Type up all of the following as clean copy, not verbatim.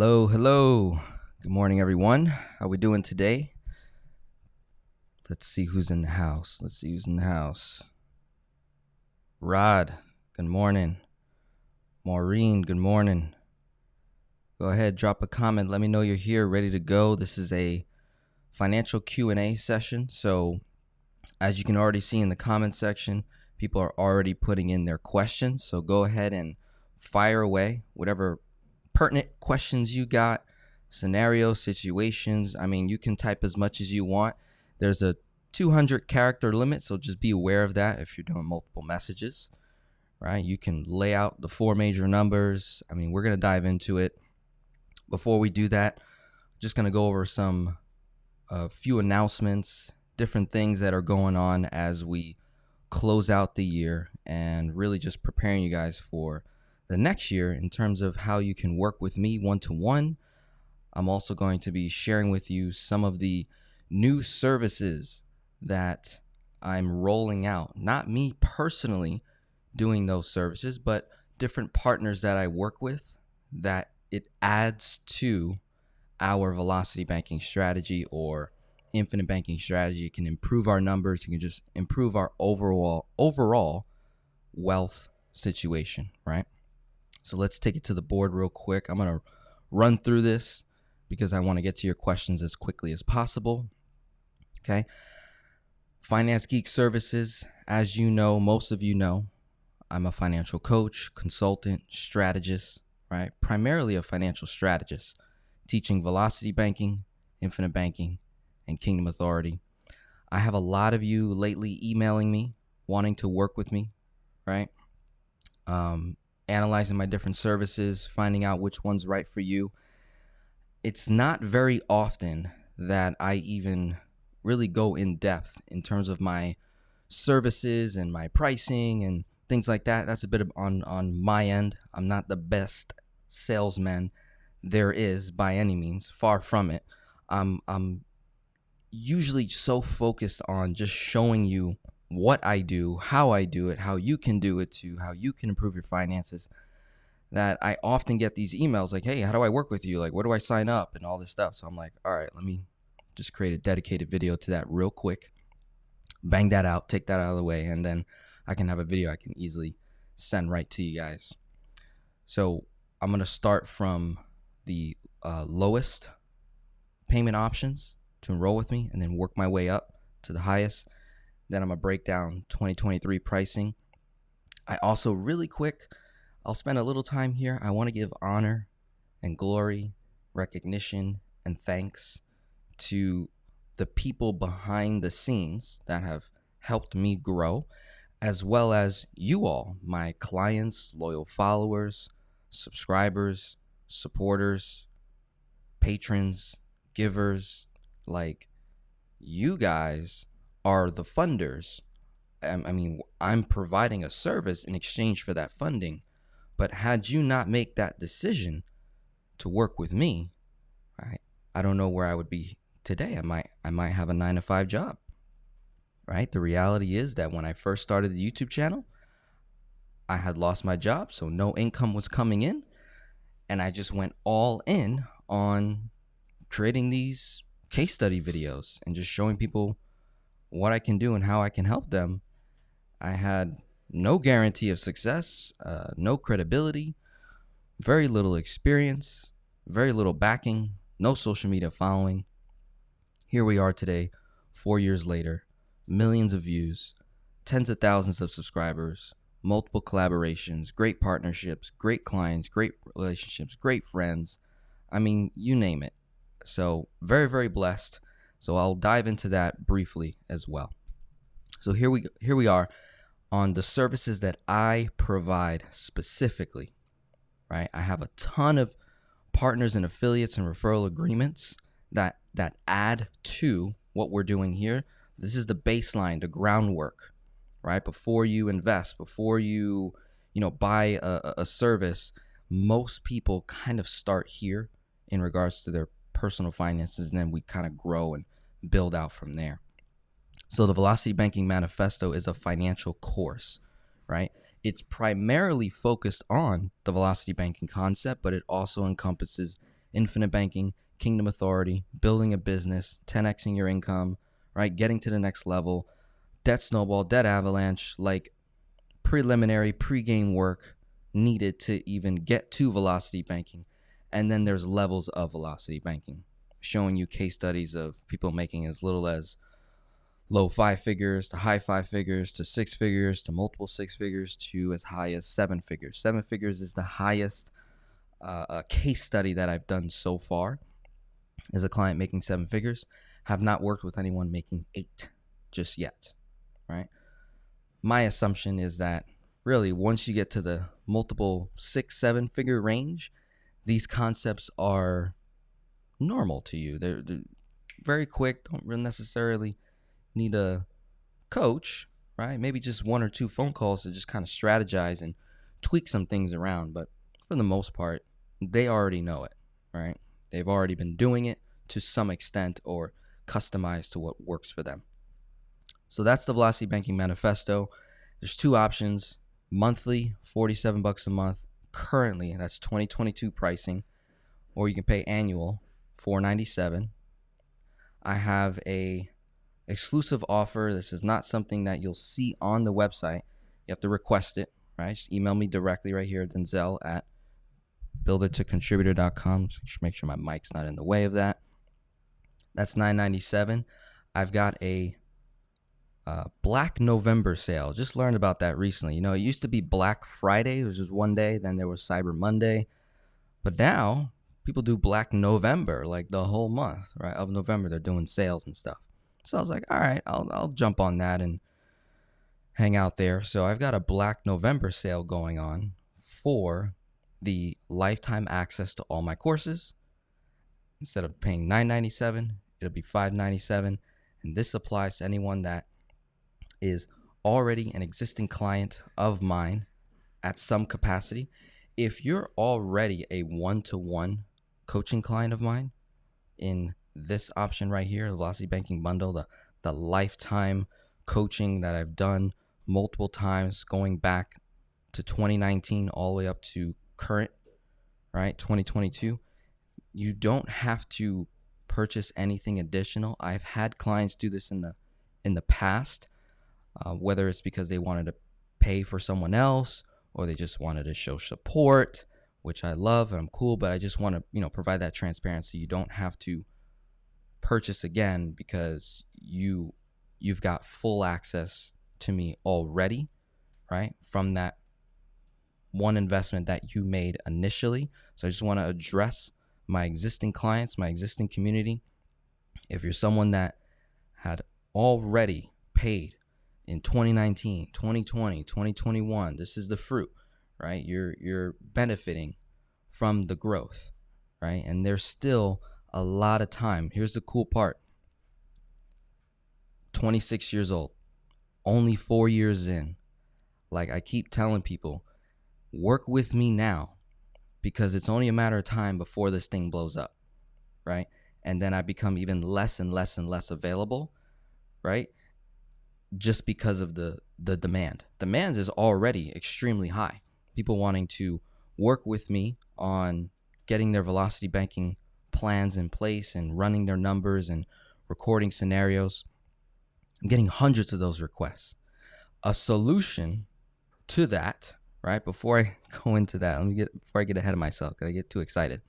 Hello. Good morning, everyone. How we doing today? Let's see who's in the house. Rod, good morning. Maureen, good morning. Go ahead, drop a comment. Let me know you're here, ready to go. This is a financial Q&A session. So as you can already see in the comment section, people are already putting in their questions. So go ahead and fire away whatever pertinent questions you got, scenario, situations. I mean, you can type as much as you want. There's a 200 character limit, so just be aware of that if you're doing multiple messages, right? You can lay out the 4 major numbers. I mean, we're going to dive into it. Before we do that, just going to go over a few announcements, different things that are going on as we close out the year, and really just preparing you guys for the next year in terms of how you can work with me one-to-one. I'm also going to be sharing with you some of the new services that I'm rolling out. Not me personally doing those services, but different partners that I work with that it adds to our velocity banking strategy or infinite banking strategy. It can improve our numbers. It can just improve our overall wealth situation, right? So let's take it to the board real quick. I'm going to run through this because I want to get to your questions as quickly as possible. Okay. Finance Geek Services. As you know, most of you know, I'm a financial coach, consultant, strategist, right? Primarily a financial strategist, teaching velocity banking, infinite banking, and kingdom authority. I have a lot of you lately emailing me, wanting to work with me, right? Analyzing my different services, finding out which one's right for you. It's not very often that I even really go in depth in terms of my services and my pricing and things like that. That's a bit on my end. I'm not the best salesman there is by any means, far from it. I'm usually so focused on just showing you what I do, how I do it, how you can do it too, how you can improve your finances, that I often get these emails like, hey, how do I work with you? Like, where do I sign up and all this stuff? So I'm like, all right, let me just create a dedicated video to that real quick, bang that out, take that out of the way, and then I can have a video I can easily send right to you guys. So I'm going to start from the lowest payment options to enroll with me and then work my way up to the highest. Then I'm going to break down 2023 pricing. I also, really quick, I'll spend a little time here. I want to give honor and glory, recognition, and thanks to the people behind the scenes that have helped me grow, as well as you all, my clients, loyal followers, subscribers, supporters, patrons, givers. Like, you guys are the funders. I mean, I'm providing a service in exchange for that funding. But had you not make that decision to work with me, right, I don't know where I would be today. I might have a 9-to-5 job, right? The reality is that when I first started the YouTube channel, I had lost my job, so no income was coming in, and I just went all in on creating these case study videos and just showing people what I can do and how I can help them. I had no guarantee of success, no credibility, very little experience, very little backing, no social media following. Here we are today, 4 years later, millions of views, tens of thousands of subscribers, multiple collaborations, great partnerships, great clients, great relationships, great friends. I mean, you name it. So very, very blessed. So I'll dive into that briefly as well. So here we are on the services that I provide specifically, right? I have a ton of partners and affiliates and referral agreements that add to what we're doing here. This is the baseline, the groundwork, right? Before you invest, before you buy a service, most people kind of start here in regards to their personal finances, and then we kind of grow and build out from there. So the Velocity Banking Manifesto is a financial course, right? It's primarily focused on the velocity banking concept, but it also encompasses infinite banking, kingdom authority, building a business, 10xing your income, right? Getting to the next level, debt snowball, debt avalanche, like preliminary pre-game work needed to even get to velocity banking. And then there's levels of velocity banking, showing you case studies of people making as little as low 5 figures to high 5 figures to 6 figures to multiple 6 figures to as high as 7 figures. 7 figures is the highest case study that I've done so far as a client making 7 figures. Have not worked with anyone making 8 just yet, right? My assumption is that really once you get to the multiple 6-7 figure range, these concepts are normal to you. They're very quick, don't really necessarily need a coach, right? Maybe just 1 or 2 phone calls to just kind of strategize and tweak some things around. But for the most part, they already know it, right? They've already been doing it to some extent or customized to what works for them. So that's the Velocity Banking Manifesto. There's 2 options: monthly, $47 a month. Currently, that's 2022 pricing, or you can pay annual, $497. I have a exclusive offer. This is not something that you'll see on the website. You have to request it, right? Just email me directly right here at Denzel at buildertocontributor.com. Make sure my mic's not in the way of that. That's $997. I've got a Black November sale. Just learned about that recently. You know, it used to be Black Friday. It was just one day. Then there was Cyber Monday. But now people do Black November, like the whole month, right? Of November, they're doing sales and stuff. So I was like, all right, I'll jump on that and hang out there. So I've got a Black November sale going on for the lifetime access to all my courses. Instead of paying $997, it'll be $597. And this applies to anyone that is already an existing client of mine at some capacity. If you're already a one-to-one coaching client of mine in this option right here, the Velocity Banking Bundle, the lifetime coaching that I've done multiple times going back to 2019 all the way up to current, right, 2022, you don't have to purchase anything additional. I've had clients do this in the past, whether it's because they wanted to pay for someone else or they just wanted to show support, which I love and I'm cool, but I just want to, provide that transparency. You don't have to purchase again because you've got full access to me already, right? From that one investment that you made initially. So I just want to address my existing clients, my existing community. If you're someone that had already paid in 2019, 2020, 2021, this is the fruit, right? You're benefiting from the growth, right? And there's still a lot of time. Here's the cool part. 26 years old, only 4 years in. Like I keep telling people, work with me now because it's only a matter of time before this thing blows up, right? And then I become even less and less and less available, right? Just because of the demand. Demand is already extremely high. People wanting to work with me on getting their velocity banking plans in place and running their numbers and recording scenarios. I'm getting hundreds of those requests. A solution to that, right? Before I go into that, before I get ahead of myself, because I get too excited.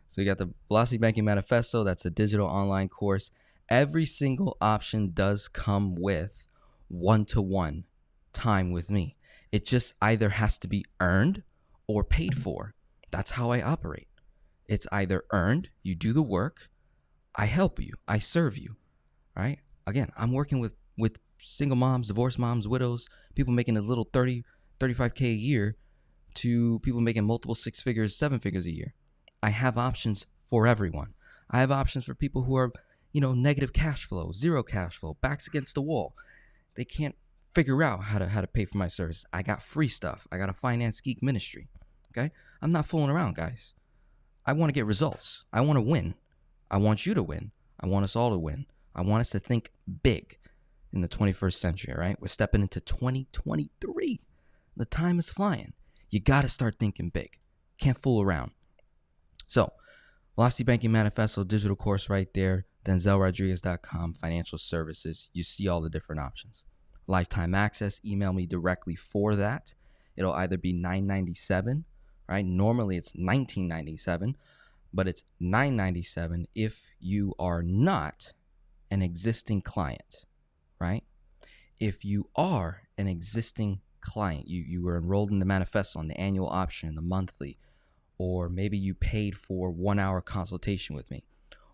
So you got the Velocity Banking Manifesto. That's a digital online course. Every single option does come with one-to-one time with me. It just either has to be earned or paid for. That's how I operate. It's either earned, you do the work, I help you, I serve you, right? Again, I'm working with single moms, divorced moms, widows, people making as little 30, 35K a year to people making multiple 6 figures, 7 figures a year. I have options for everyone. I have options for people who are, negative cash flow, zero cash flow, backs against the wall. They can't figure out how to pay for my service. I got free stuff. I got a finance Geek Ministry. Okay? I'm not fooling around, guys. I want to get results. I want to win. I want you to win. I want us all to win. I want us to think big in the 21st century, all right? We're stepping into 2023. The time is flying. You got to start thinking big. Can't fool around. So Velocity Banking Manifesto, digital course right there. DenzelRodriguez.com, financial services. You see all the different options. Lifetime access, email me directly for that. It'll either be $9.97, right? Normally it's $19.97, but it's $9.97 if you are not an existing client, right? If you are an existing client, you were enrolled in the manifesto on the annual option, the monthly, or maybe you paid for 1 hour consultation with me,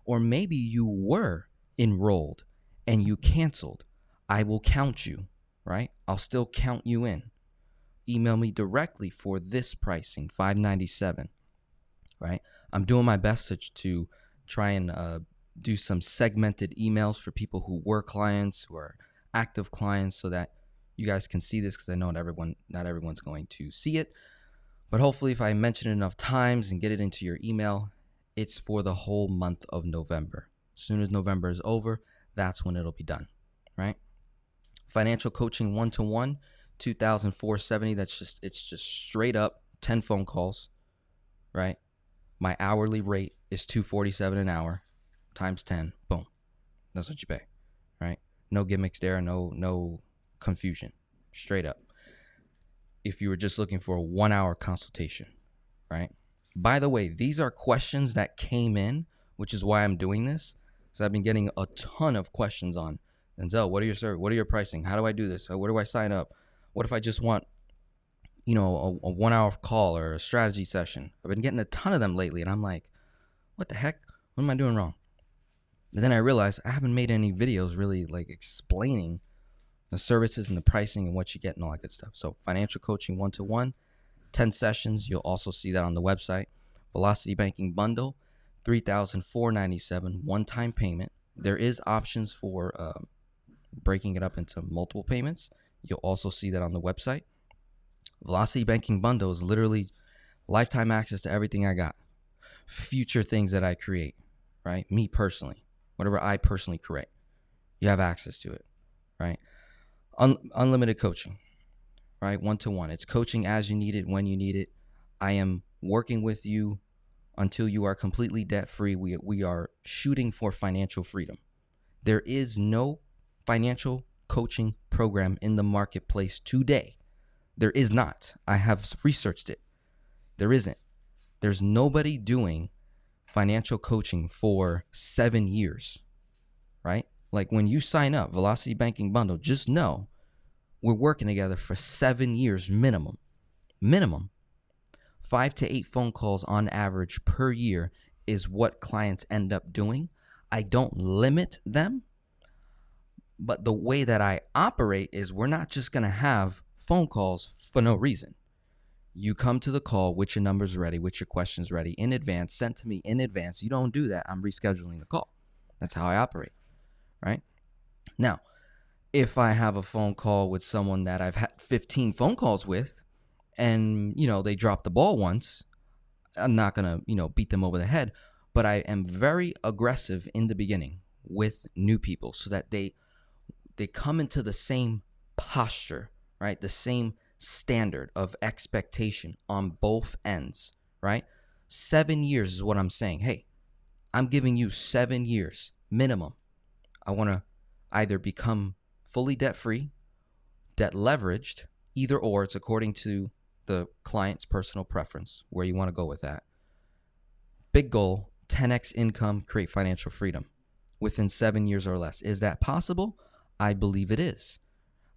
or maybe you were enrolled and you canceled, I will count you, right? I'll still count you in. Email me directly for this pricing, $5.97, right? I'm doing my best to try and do some segmented emails for people who were clients, who are active clients, so that you guys can see this, because I know not everyone's going to see it. But hopefully if I mention it enough times and get it into your email, it's for the whole month of November. As soon as November is over, that's when it'll be done, right? Financial coaching 1-to-1, $2,470. It's just straight up 10 phone calls, right? My hourly rate is $247 an hour times 10. Boom. That's what you pay, right? No gimmicks there, no confusion. Straight up. If you were just looking for a 1 hour consultation, right? By the way, these are questions that came in, which is why I'm doing this. So I've been getting a ton of questions on, Denzel, what are your pricing? How do I do this? Where do I sign up? What if I just want, a 1 hour call or a strategy session? I've been getting a ton of them lately, and I'm like, what the heck? What am I doing wrong? But then I realized I haven't made any videos really like explaining the services and the pricing and what you get and all that good stuff. So financial coaching 1-to-1, 10 sessions. You'll also see that on the website. Velocity Banking Bundle, $3,497, one-time payment. There is options for breaking it up into multiple payments. You'll also see that on the website. Velocity Banking Bundle is literally lifetime access to everything I got. Future things that I create, right? Me personally, whatever I personally create, you have access to it, right? Unlimited coaching, right? 1-to-1. It's coaching as you need it, when you need it. I am working with you until you are completely debt-free. We are shooting for financial freedom. There is no financial coaching program in the marketplace today. There is not. I have researched it. There isn't. There's nobody doing financial coaching for 7 years, right? Like when you sign up, Velocity Banking Bundle, just know we're working together for 7 years minimum. 5 to 8 phone calls on average per year is what clients end up doing. I don't limit them, but the way that I operate is we're not just going to have phone calls for no reason. You come to the call with your numbers ready, with your questions ready in advance, sent to me in advance. You don't do that, I'm rescheduling the call. That's how I operate, right? Now, if I have a phone call with someone that I've had 15 phone calls with and, they drop the ball once, I'm not going to, beat them over the head, but I am very aggressive in the beginning with new people so that they come into the same posture, right? The same standard of expectation on both ends, right? 7 years is what I'm saying. Hey, I'm giving you 7 years minimum. I want to either become fully debt-free, debt leveraged, either or. It's according to the client's personal preference, where you want to go with that. Big goal, 10x income, create financial freedom within 7 years or less. Is that possible? I believe it is.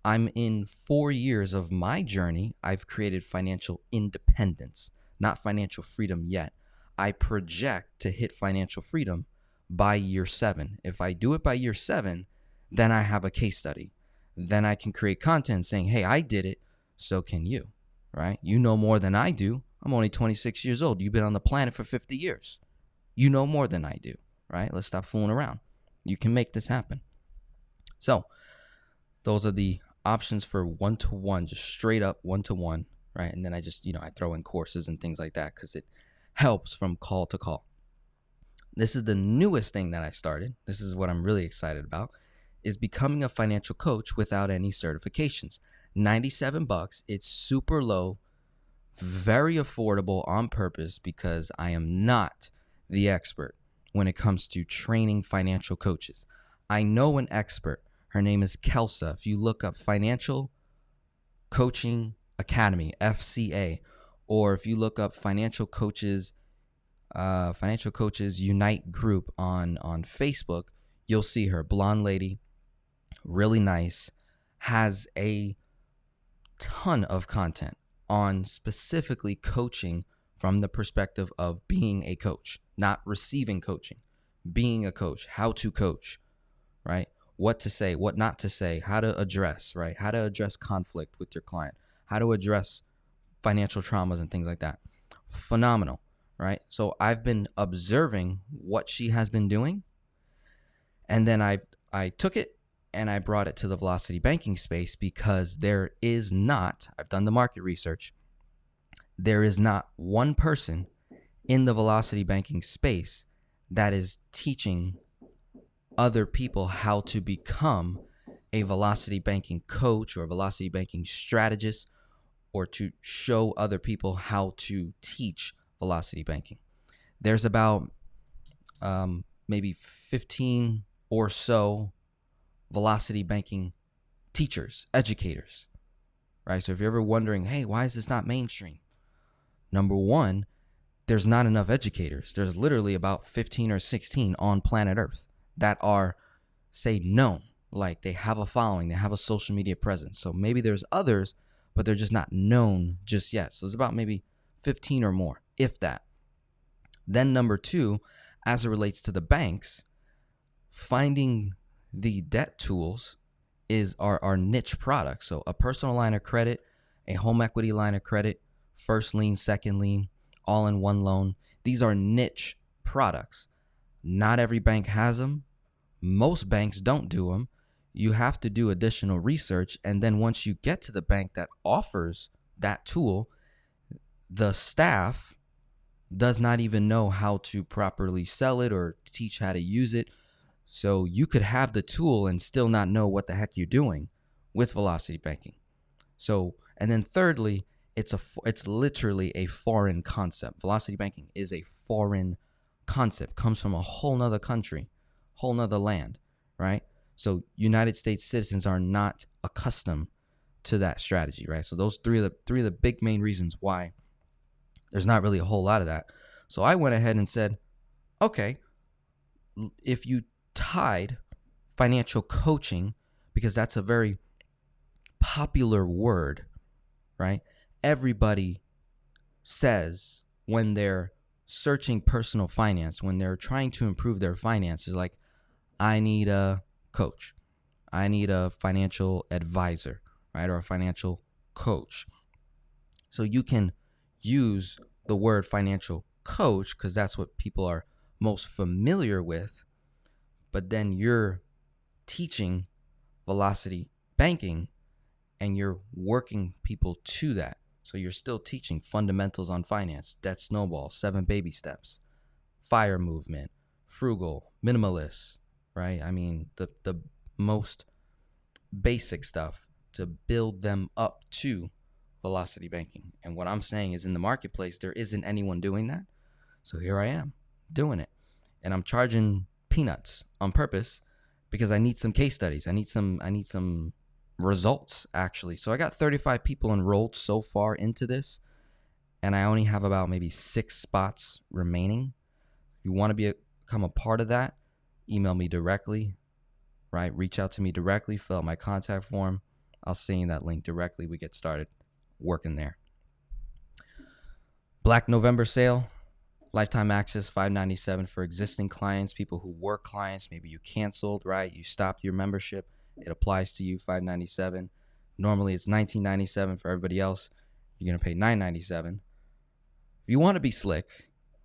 I'm in 4 years of my journey. I've created financial independence, not financial freedom yet. I project to hit financial freedom by year 7. If I do it by year 7, then I have a case study. Then I can create content saying, hey, I did it, so can you, right? You know more than I do. I'm only 26 years old. You've been on the planet for 50 years. You know more than I do, right? Let's stop fooling around. You can make this happen. So those are the options for 1-to-1, just straight up 1-to-1, right? And then I just, I throw in courses and things like that because it helps from call to call. This is the newest thing that I started. This is what I'm really excited about, is becoming a financial coach without any certifications. $97. It's super low, very affordable on purpose because I am not the expert when it comes to training financial coaches. I know an expert. Her name is Kelsa. If you look up Financial Coaching Academy, FCA, or if you look up Financial Coaches Unite group on Facebook, you'll see her. Blonde lady, really nice, has a ton of content on specifically coaching from the perspective of being a coach, not receiving coaching, being a coach, how to coach, right? What to say, what not to say, how to address, right? How to address conflict with your client, how to address financial traumas and things like that. Phenomenal, right? So I've been observing what she has been doing, and then I took it and I brought it to the velocity banking space, because there is not, I've done the market research, there is not one person in the velocity banking space that is teaching other people how to become a velocity banking coach or velocity banking strategist, or to show other people how to teach velocity banking. There's about maybe 15 or so velocity banking teachers, educators, right? So if you're ever wondering, hey, why is this not mainstream? Number one, there's not enough educators. There's literally about 15 or 16 on planet Earth that are, say, known. Like, they have a following, they have a social media presence. So maybe there's others, but they're just not known just yet. So it's about maybe 15 or more, if that. Then number two, as it relates to the banks, finding the debt tools is our niche product. So a personal line of credit, a home equity line of credit, first lien, second lien, all-in-one loan. These are niche products. Not every bank has them. Most banks don't do them. You have to do additional research. And then once you get to the bank that offers that tool, the staff does not even know how to properly sell it or teach how to use it. So you could have the tool and still not know what the heck you're doing with velocity banking. So, and then thirdly, it's literally a foreign concept. Velocity banking is a foreign concept, comes from a whole nother country, whole nother land, right? So United States citizens are not accustomed to that strategy, right? So those three are the big main reasons why there's not really a whole lot of that. So I went ahead and said, okay, if you tied financial coaching, because that's a very popular word, right? Everybody says when they're searching personal finance, when they're trying to improve their finances, like, I need a coach, I need a financial advisor, right? Or a financial coach. So you can use the word financial coach because that's what people are most familiar with, but then you're teaching velocity banking and you're working people to that. So you're still teaching fundamentals on finance, debt snowball, 7 baby steps, FIRE movement, frugal, minimalist, right? I mean, the most basic stuff to build them up to velocity banking. And what I'm saying is, in the marketplace, there isn't anyone doing that. So here I am doing it. And I'm charging peanuts on purpose because I need some case studies. I need some results, actually. So I got 35 people enrolled so far into this, and I only have about maybe 6 spots remaining. If you want to become a part of that, email me directly, right? Reach out to me directly, fill out my contact form. I'll send you that link directly. We get started working there. Black November sale, lifetime access, $597 for existing clients, people who were clients. Maybe you canceled, right? You stopped your membership. It applies to you, $597. Normally it's $19.97 for everybody else. You're going to pay $9.97. If you want to be slick,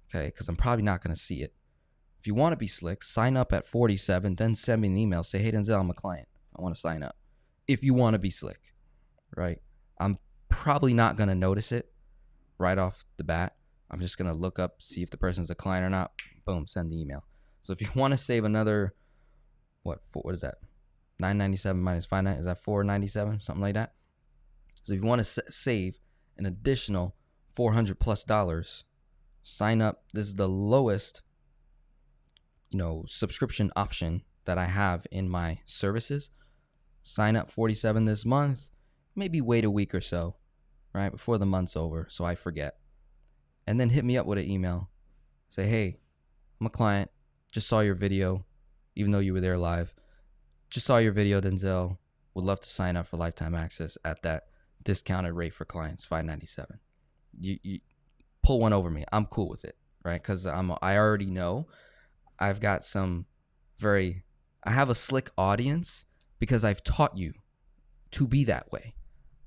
okay, because I'm probably not going to see it. If you want to be slick, sign up at $47, then send me an email. Say, hey, Denzel, I'm a client. I want to sign up. If you want to be slick, right? I'm probably not going to notice it right off the bat. I'm just going to look up, see if the person's a client or not. Boom, send the email. So if you want to save another, what is that? $9.97 minus $5.97, is that $4.97? Something like that. So if you want to save an additional $400+, sign up. This is the lowest subscription option that I have in my services. Sign up 47 this month, maybe wait a week or so, right, before the month's over so I forget. And then hit me up with an email. Say, hey, I'm a client. Just saw your video, even though you were there live. Just saw your video, Denzel. Would love to sign up for lifetime access at that discounted rate for clients, $597. You pull one over me. I'm cool with it, right? Because I already know I've got I have a slick audience because I've taught you to be that way.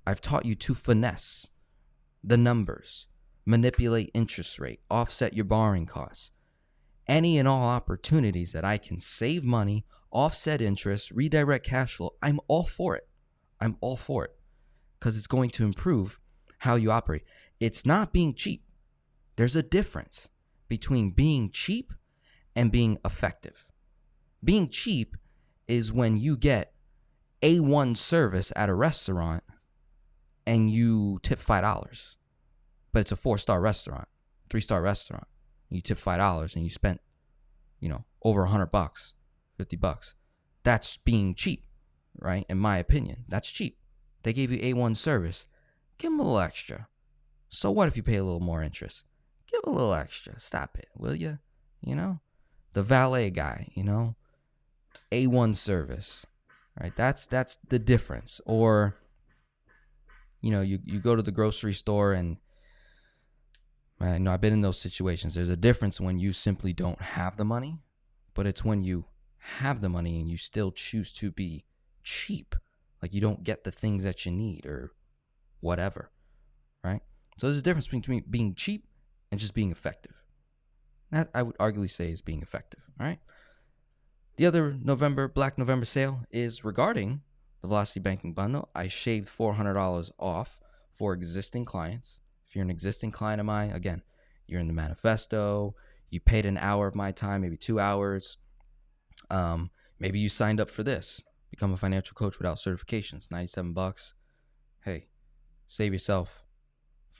I've taught you to finesse the numbers, manipulate interest rate, offset your borrowing costs. Any and all opportunities that I can save money, offset interest, redirect cash flow, I'm all for it. I'm all for it because it's going to improve how you operate. It's not being cheap. There's a difference between being cheap and being effective. Being cheap is when you get A1 service at a restaurant and you tip $5, but it's a 4-star restaurant, 3-star restaurant. You tip $5 and you spent, over $100, $50. That's being cheap, right? In my opinion, that's cheap. They gave you A1 service. Give them a little extra. So what if you pay a little more interest? Give a little extra. Stop it, will you? The valet guy, A1 service, right? That's the difference. Or, you go to the grocery store and, I've been in those situations. There's a difference when you simply don't have the money, but it's when you have the money and you still choose to be cheap. Like you don't get the things that you need or whatever, right? So there's a difference between being cheap and just being effective. That I would arguably say is being effective, all right? The other Black November sale is regarding the Velocity Banking Bundle. I shaved $400 off for existing clients. If you're an existing client of mine, again, you're in the manifesto, you paid an hour of my time, maybe 2 hours. Maybe you signed up for this, become a financial coach without certifications, $97. Hey, save yourself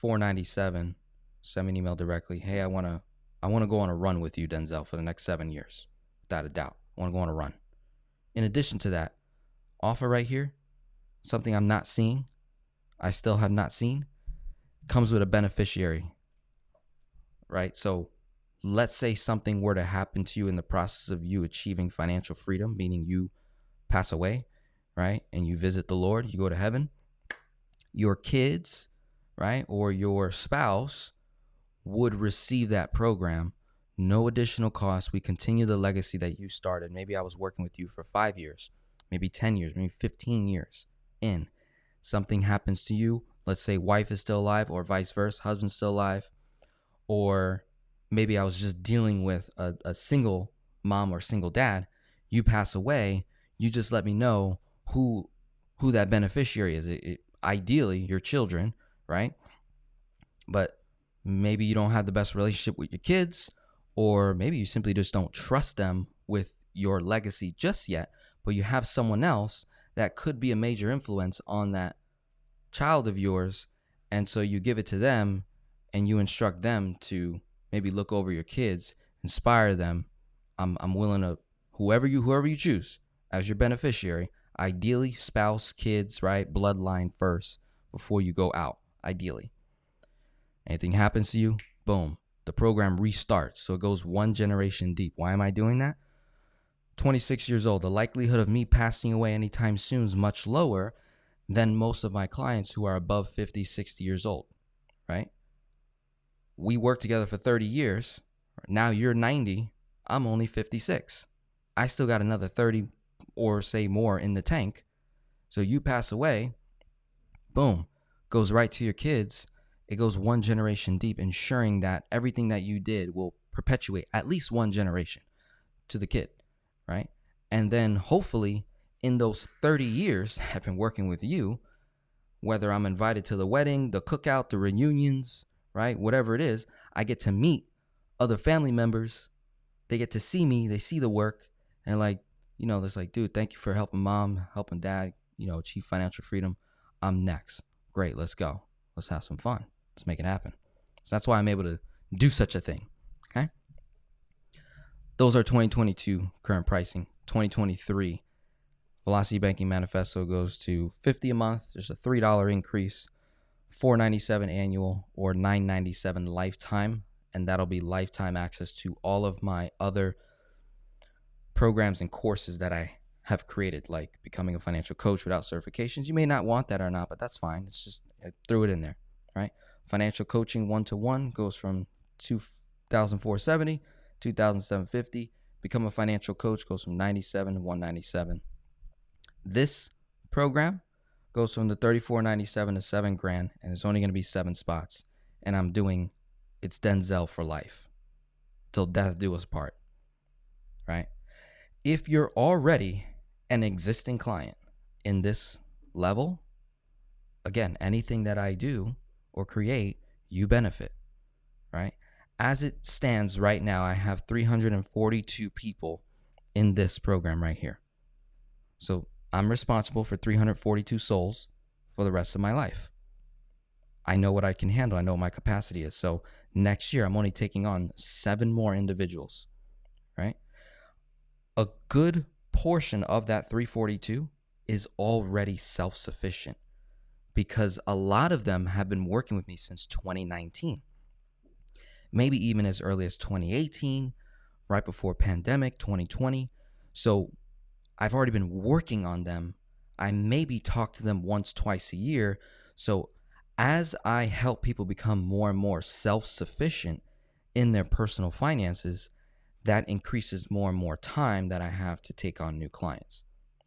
$497. Send me an email directly. Hey, I want to go on a run with you, Denzel, for the next 7 years. Without a doubt. I want to go on a run. In addition to that, offer right here, something I'm not seeing, I still have not seen, comes with a beneficiary, right? So let's say something were to happen to you in the process of you achieving financial freedom, meaning you pass away, right? And you visit the Lord, you go to heaven. Your kids, right, or your spouse would receive that program. No additional cost. We continue the legacy that you started. Maybe I was working with you for 5 years, maybe 10 years, maybe 15 years in. Something happens to you. Let's say wife is still alive or vice versa, husband's still alive. Or maybe I was just dealing with a single mom or single dad. You pass away. You just let me know who that beneficiary is. Ideally, your children, right? But maybe you don't have the best relationship with your kids, or maybe you simply just don't trust them with your legacy just yet, but you have someone else that could be a major influence on that child of yours, and so you give it to them and you instruct them to maybe look over your kids, inspire them. I'm willing to, whoever you choose as your beneficiary, ideally spouse, kids, right? Bloodline first before you go out, ideally. Anything happens to you, boom, the program restarts. So it goes one generation deep. Why am I doing that? 26 years old. The likelihood of me passing away anytime soon is much lower than most of my clients who are above 50, 60 years old, right? We worked together for 30 years. Now you're 90. I'm only 56. I still got another 30 or say more in the tank. So you pass away, boom, goes right to your kids. It goes one generation deep, ensuring that everything that you did will perpetuate at least one generation to the kid, right? And then hopefully in those 30 years I've been working with you, whether I'm invited to the wedding, the cookout, the reunions, right? Whatever it is, I get to meet other family members. They get to see me, they see the work, and it's like, dude, thank you for helping mom, helping dad, achieve financial freedom. I'm next. Great, let's go. Let's have some fun. Let's make it happen. So that's why I'm able to do such a thing, okay? Those are 2022 current pricing. 2023 Velocity Banking Manifesto goes to $50 a month. There's a $3 increase, $497 annual or $997 lifetime, and that'll be lifetime access to all of my other programs and courses that I have created, like becoming a financial coach without certifications. You may not want that or not, but that's fine. It's just, I threw it in there, right? Financial coaching 1-to-1 goes from $2,470, $2,750. Become a financial coach goes from $97 to $197. This program goes from the $34.97 to $7,000, and there's only going to be 7 spots. And I'm doing, it's Denzel for life, till death do us part, right? If you're already an existing client in this level, again, anything that I do or create, you benefit, right? As it stands right now, I have 342 people in this program right here. So I'm responsible for 342 souls for the rest of my life. I know what I can handle. I know what my capacity is. So next year, I'm only taking on 7 more individuals, right? A good portion of that 342 is already self-sufficient because a lot of them have been working with me since 2019, maybe even as early as 2018, right before pandemic, 2020. So I've already been working on them. I maybe talk to them once, twice a year. So as I help people become more and more self-sufficient in their personal finances, that increases more and more time that I have to take on new clients,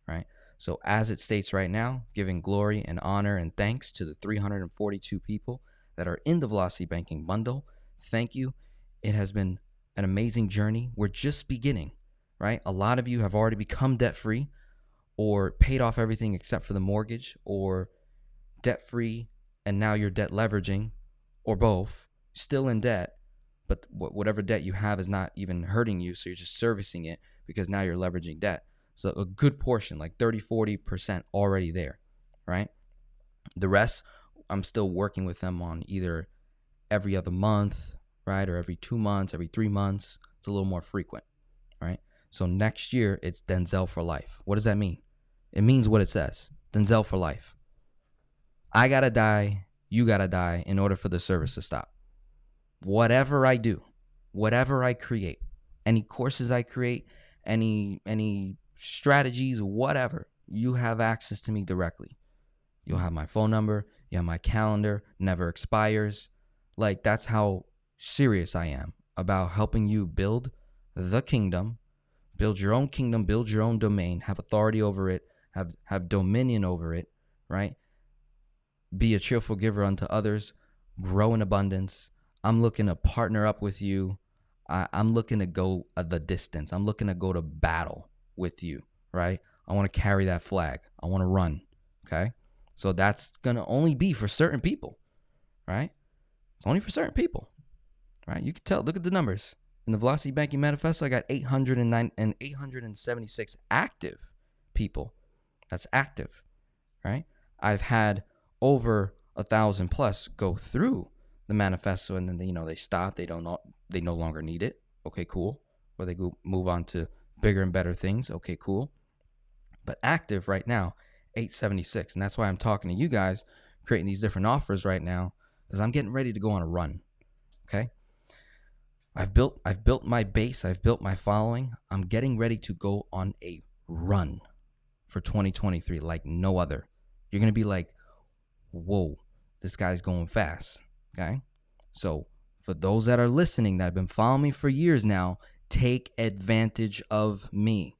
right? So as it states right now, giving glory and honor and thanks to the 342 people that are in the Velocity Banking Bundle. Thank you. It has been an amazing journey. We're just beginning, right? A lot of you have already become debt-free or paid off everything except for the mortgage, or debt-free and now you're debt leveraging, or both, still in debt, but whatever debt you have is not even hurting you, so you're just servicing it because now you're leveraging debt. So a good portion, like 30-40% already there, right? The rest, I'm still working with them on either every other month, right? Or every 2 months, every 3 months. It's a little more frequent, right? So next year, it's Denzel for life. What does that mean? It means what it says, Denzel for life. I gotta die, you gotta die in order for the service to stop. Whatever I do, whatever I create, any courses I create, any strategies, whatever, you have access to me directly. You'll have my phone number, you have my calendar, never expires. Like, that's how serious I am about helping you build the kingdom, build your own kingdom, build your own domain, have authority over it, have dominion over it, right? Be a cheerful giver unto others, grow in abundance. I'm looking to partner up with you. I'm looking to go the distance. I'm looking to go to battle with you, right? I want to carry that flag. I want to run, okay? So that's going to only be for certain people, right? It's only for certain people, right? You can tell, look at the numbers. In the Velocity Banking Manifesto, I got 809 and 876 active people. That's active, right? I've had over 1,000 plus go through the manifesto, and then they stop. They no longer need it. Okay, cool. Or they go move on to bigger and better things. Okay, cool. But active right now, 876, and that's why I'm talking to you guys, creating these different offers right now, because I'm getting ready to go on a run. Okay, I've built my base. I've built my following. I'm getting ready to go on a run for 2023 like no other. You're gonna be like, whoa, this guy's going fast. Okay, so for those that are listening that have been following me for years now, take advantage of me.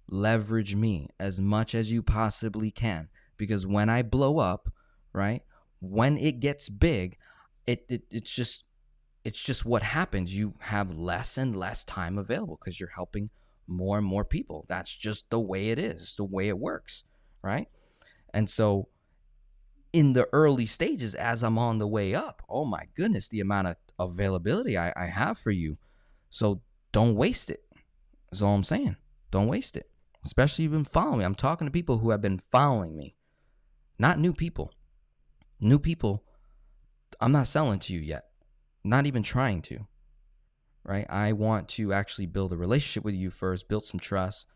Leverage me as much as you possibly can, because when I blow up, right, when it gets big, it's just what happens. You have less and less time available because you're helping more and more people. That's just the way it is, the way it works, right? And so in the early stages, as I'm on the way up, oh my goodness, the amount of availability I have for you. So don't waste it. That's all I'm saying. Don't waste it. Especially if you've been following me. I'm talking to people who have been following me, not new people. New people, I'm not selling to you yet. Not even trying to, right? I want to actually build a relationship with you first, build some trust,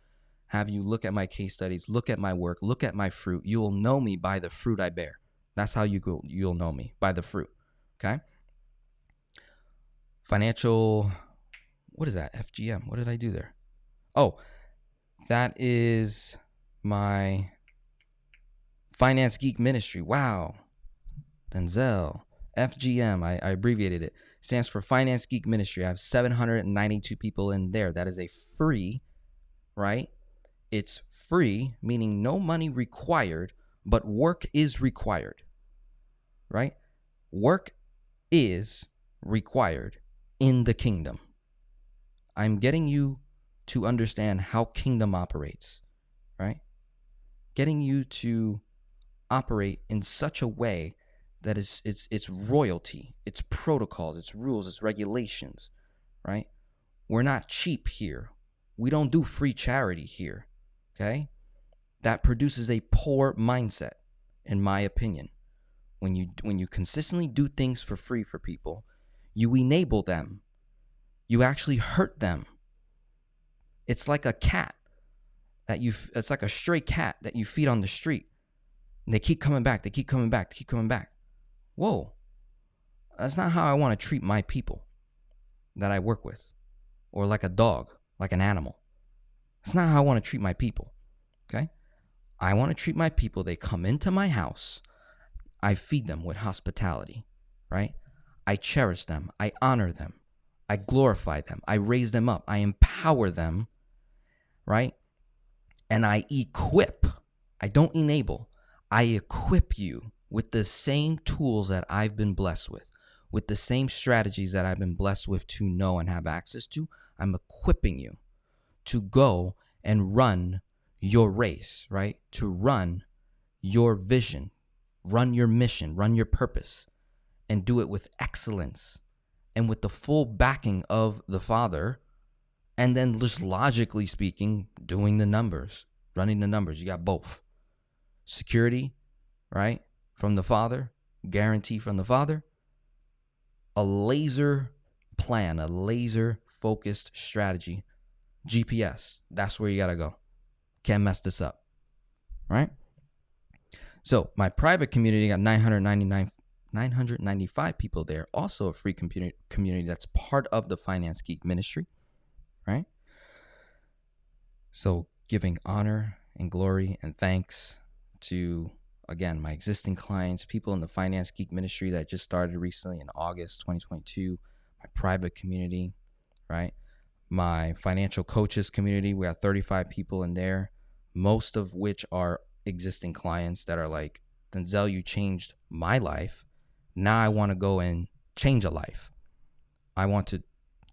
have you look at my case studies, look at my work, look at my fruit. You will know me by the fruit I bear. That's how you'll know me, by the fruit, okay? Financial, what is that? FGM. What did I do there? Oh, that is my Finance Geek Ministry. Wow. Denzel. FGM. I abbreviated it. Stands for Finance Geek Ministry. I have 792 people in there. That is a free, right? It's free, meaning no money required, but work is required, right? Work is required in the kingdom. I'm getting you to understand how kingdom operates, right? Getting you to operate in such a way that it's royalty, it's protocols, it's rules, it's regulations, right? We're not cheap here. We don't do free charity here, okay? That produces a poor mindset, in my opinion. When you consistently do things for free for people, you enable them. You actually hurt them. It's like a cat it's like a stray cat that you feed on the street. And they keep coming back, they keep coming back, they keep coming back. Whoa. That's not how I want to treat my people that I work with. Or like a dog, like an animal. That's not how I want to treat my people. Okay? I want to treat my people, they come into my house, I feed them with hospitality, right? I cherish them, I honor them, I glorify them, I raise them up, I empower them, right? And I equip, I don't enable, I equip you with the same tools that I've been blessed with the same strategies that I've been blessed with to know and have access to. I'm equipping you to go and run your race, right? To run your vision, run your mission, run your purpose, and do it with excellence and with the full backing of the Father. And then just logically speaking, doing the numbers, running the numbers. You got both. Security, right? From the Father, guarantee from the Father. A laser plan, a laser focused strategy. GPS, that's where you got to go. Can't mess this up, right? So my private community got 995 people there. Also a free community that's part of the Finance Geek Ministry, right? So giving honor and glory and thanks to, again, my existing clients, people in the Finance Geek Ministry that just started recently in August 2022, my private community, right? My financial coaches community, we have 35 people in there, most of which are existing clients that are like, Denzel, you changed my life. Now I want to go and change a life. I want to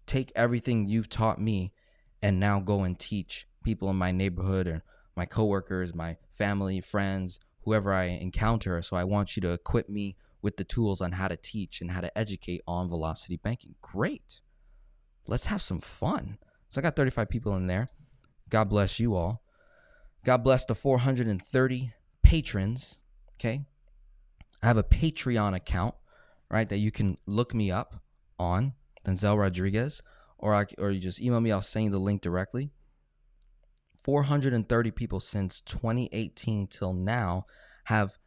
take everything you've taught me and now go and teach people in my neighborhood or my coworkers, my family, friends, whoever I encounter. So I want you to equip me with the tools on how to teach and how to educate on velocity banking. Great. Let's have some fun. So I got 35 people in there. God bless you all. God bless the 430 patrons. Okay. I have a Patreon account, right, that you can look me up on, Denzel Rodriguez, or you just email me. I'll send you the link directly. 430 people since 2018 till now have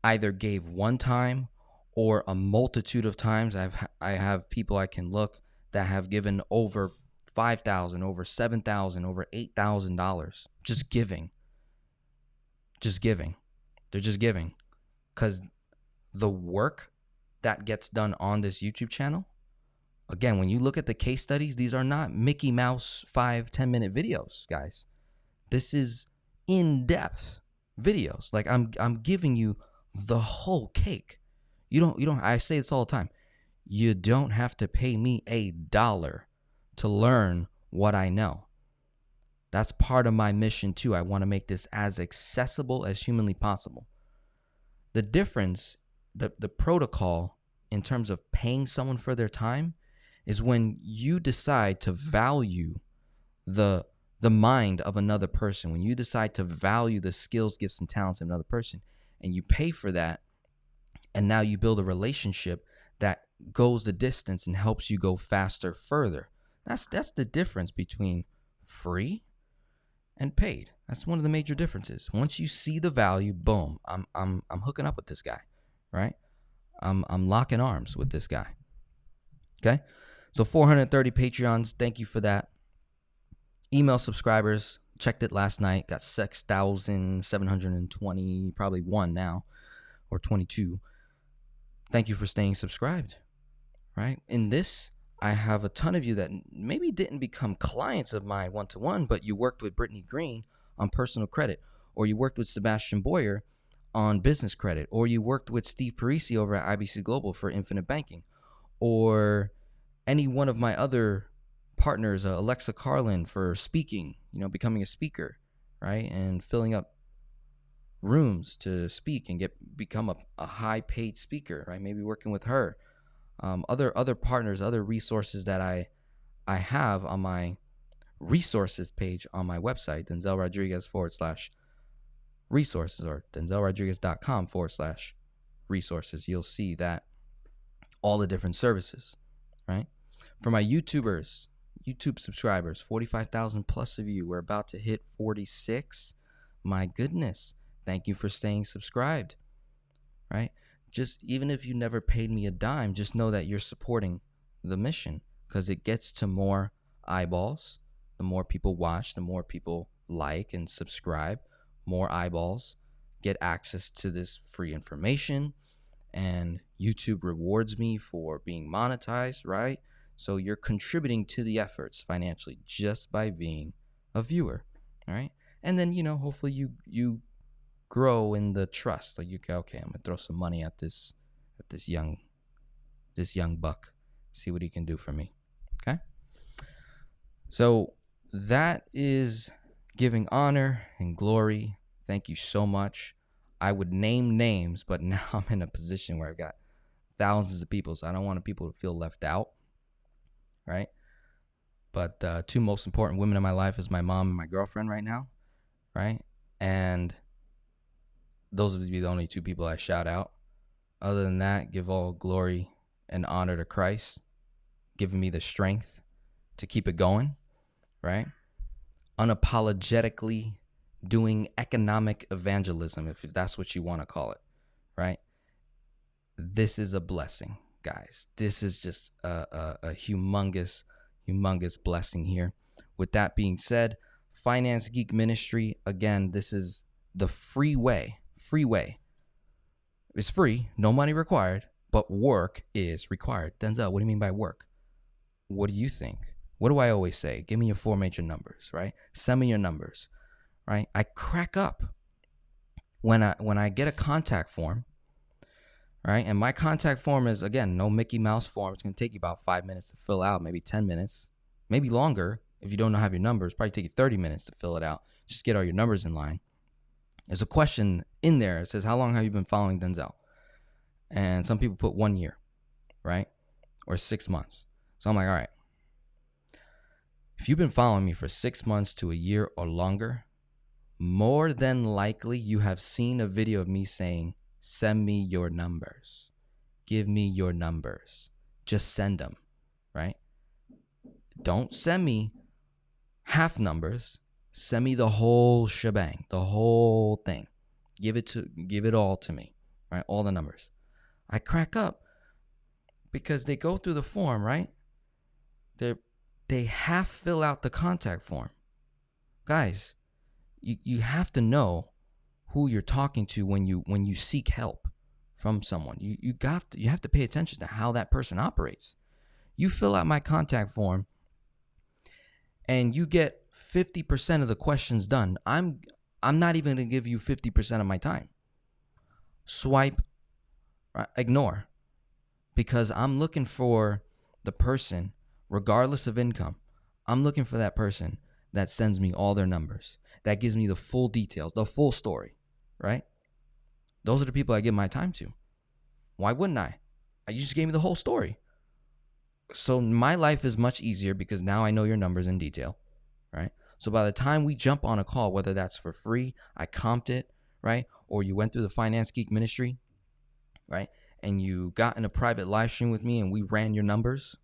either gave one time or a multitude of times. I have people I can look that have given over $5,000, over $7,000, over $8,000 just giving. They're just giving because the work that gets done on this YouTube channel, again, when you look at the case studies, these are not Mickey Mouse 5-10 minute videos, guys. This is in-depth videos. Like I'm giving you the whole cake. You don't I say this all the time. You don't have to pay me $1 to learn what I know. That's part of my mission too. I want to make this as accessible as humanly possible. The difference, the protocol in terms of paying someone for their time is when you decide to value the mind of another person, when you decide to value the skills, gifts, and talents of another person, and you pay for that, and now you build a relationship that goes the distance and helps you go faster, further. That's the difference between free and paid. That's one of the major differences. Once you see the value, boom, I'm hooking up with this guy, right? I'm locking arms with this guy. Okay? So 430 Patreons, thank you for that. Email subscribers, checked it last night, got 6,720, probably one now, or 22. Thank you for staying subscribed, right? In this, I have a ton of you that maybe didn't become clients of mine one-to-one, but you worked with Brittany Green on personal credit, or you worked with Sebastian Boyer on business credit, or you worked with Steve Parisi over at IBC Global for infinite banking, or any one of my other partners, Alexa Carlin for speaking, becoming a speaker, right? And filling up rooms to speak and become a high paid speaker, right? Maybe working with her. Other partners, other resources that I have on my resources page on my website, Denzel Rodriguez /resources, or denzelrodriguez.com/resources. You'll see that all the different services, right? For my YouTube subscribers, 45,000 plus of you. We're about to hit 46. My goodness. Thank you for staying subscribed, right? Just even if you never paid me a dime, just know that you're supporting the mission, because it gets to more eyeballs. The more people watch, the more people like and subscribe, more eyeballs get access to this free information, and YouTube rewards me for being monetized, right? So you're contributing to the efforts financially just by being a viewer, all right? And then, hopefully you grow in the trust. Like, you go, okay, I'm gonna throw some money at this young buck, see what he can do for me. Okay. So that is giving honor and glory. Thank you so much. I would name names, but now I'm in a position where I've got thousands of people, so I don't want people to feel left out, right? But two most important women in my life is my mom and my girlfriend right now, right? And those would be the only two people I shout out. Other than that, give all glory and honor to Christ, giving me the strength to keep it going, right? Unapologetically doing economic evangelism, if that's what you want to call it, right? This is a blessing, guys. This is just a humongous blessing here. With that being said, Finance Geek Ministry, again, this is the free way. It's free, no money required, but work is required. Denzel, what do you mean by work? What do you think? What do I always say? Give me your 4 major numbers, right? Send me your numbers, right? I crack up when I get a contact form, right? And my contact form is, again, no Mickey Mouse form. It's going to take you about 5 minutes to fill out, maybe 10 minutes, maybe longer. If you don't have your numbers, probably take you 30 minutes to fill it out. Just get all your numbers in line. There's a question in there. It says, how long have you been following Denzel? And some people put 1 year, right? Or 6 months. So I'm like, all right. If you've been following me for 6 months to a year or longer, more than likely you have seen a video of me saying, send me your numbers. Give me your numbers. Just send them, right? Don't send me half numbers. Send me the whole shebang, the whole thing. Give it all to me, right? All the numbers. I crack up because they go through the form, right? They half fill out the contact form. Guys, you have to know who you're talking to when you seek help from someone. You have to pay attention to how that person operates. You fill out my contact form and you get 50% of the questions done. I'm not even going to give you 50% of my time. Swipe, ignore, because I'm looking for the person, regardless of income. I'm looking for that person that sends me all their numbers, that gives me the full details, the full story, right? Those are the people I give my time to. Why wouldn't I? You just gave me the whole story. So my life is much easier because now I know your numbers in detail, right? So by the time we jump on a call, whether that's for free, I comped it, right? Or you went through the Finance Geek Ministry, right? And you got in a private live stream with me and we ran your numbers.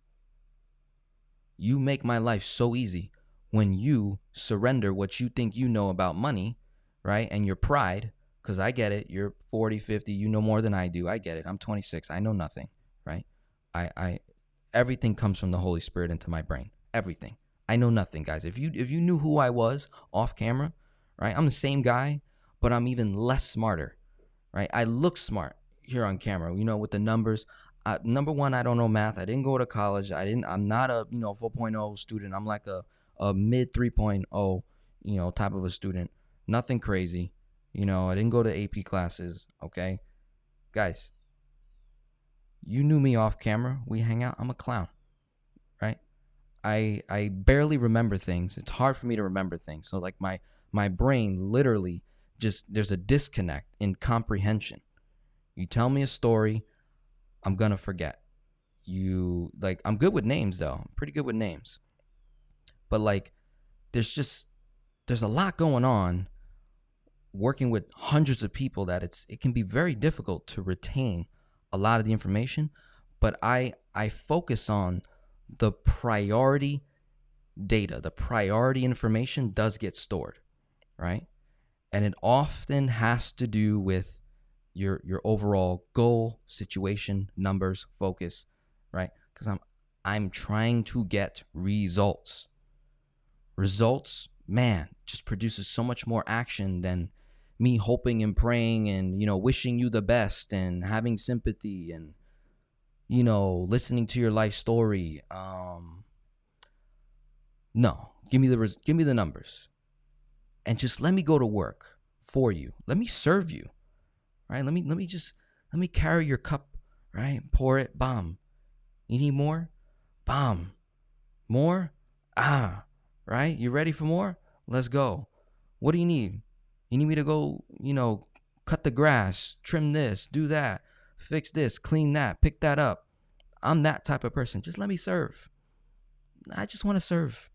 You make my life so easy when you surrender what you think you know about money, right? And your pride, because I get it. You're 40, 50. You know more than I do. I get it. I'm 26. I know nothing, right? I everything comes from the Holy Spirit into my brain. Everything. I know nothing, guys. If you knew who I was off camera, right? I'm the same guy, but I'm even less smarter, right? I look smart here on camera, with the numbers. Number one, I don't know math. I didn't go to college. I'm not a 4.0 student. I'm like a mid 3.0 type of a student. Nothing crazy. I didn't go to AP classes. Okay, guys, you knew me off camera. We hang out. I'm a clown, right? I barely remember things. It's hard for me to remember things. So like my brain literally there's a disconnect in comprehension. You tell me a story, I'm gonna forget. I'm good with names though. I'm pretty good with names. But there's a lot going on working with hundreds of people that it can be very difficult to retain a lot of the information. But I focus on the priority data. The priority information does get stored, right? And it often has to do with your overall goal, situation, numbers, focus, right? Because I'm trying to get results. Results, man, just produces so much more action than me hoping and praying and wishing you the best and having sympathy and listening to your life story. No, give me the numbers, and just let me go to work for you. Let me serve you, right? Let me carry your cup, right? Pour it, bomb. You need more, bomb. More, right? You ready for more? Let's go. What do you need? You need me to go, cut the grass, trim this, do that, fix this, clean that, pick that up. I'm that type of person. Just let me serve. I just want to serve,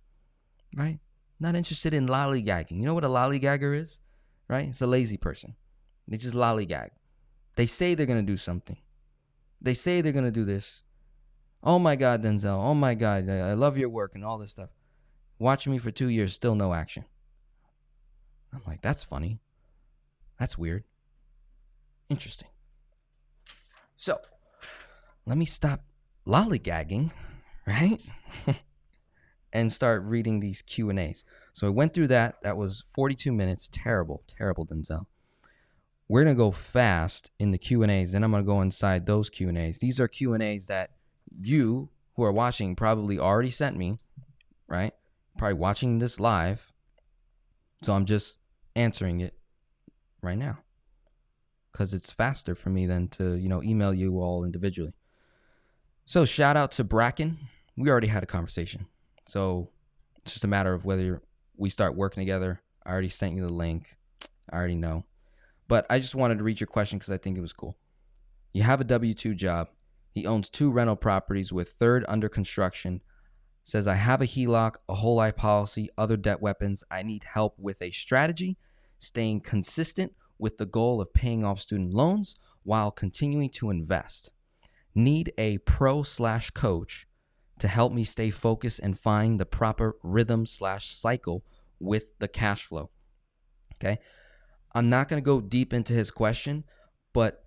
right? Not interested in lollygagging. You know what a lollygagger is, right? It's a lazy person. They just lollygag. They say they're going to do something. They say they're going to do this. Oh my God, Denzel. Oh my God. I love your work and all this stuff. Watching me for 2 years, still no action. I'm like, that's funny. That's weird. Interesting. So, let me stop lollygagging, right? And start reading these Q&As. So I went through that. That was 42 minutes. Terrible, Denzel. We're going to go fast in the Q&As. Then I'm going to go inside those Q&As. These are Q&As that you who are watching probably already sent me, right? Probably watching this live. So I'm just answering it right now because it's faster for me than to, email you all individually. So shout out to Bracken. We already had a conversation. So it's just a matter of whether we start working together. I already sent you the link. I already know. But I just wanted to read your question because I think it was cool. You have a W-2 job. He owns 2 rental properties with 3rd under construction. Says, I have a HELOC, a whole life policy, other debt weapons. I need help with a strategy, staying consistent with the goal of paying off student loans while continuing to invest. Need a pro/coach to help me stay focused and find the proper rhythm/cycle with the cash flow. Okay. I'm not going to go deep into his question, but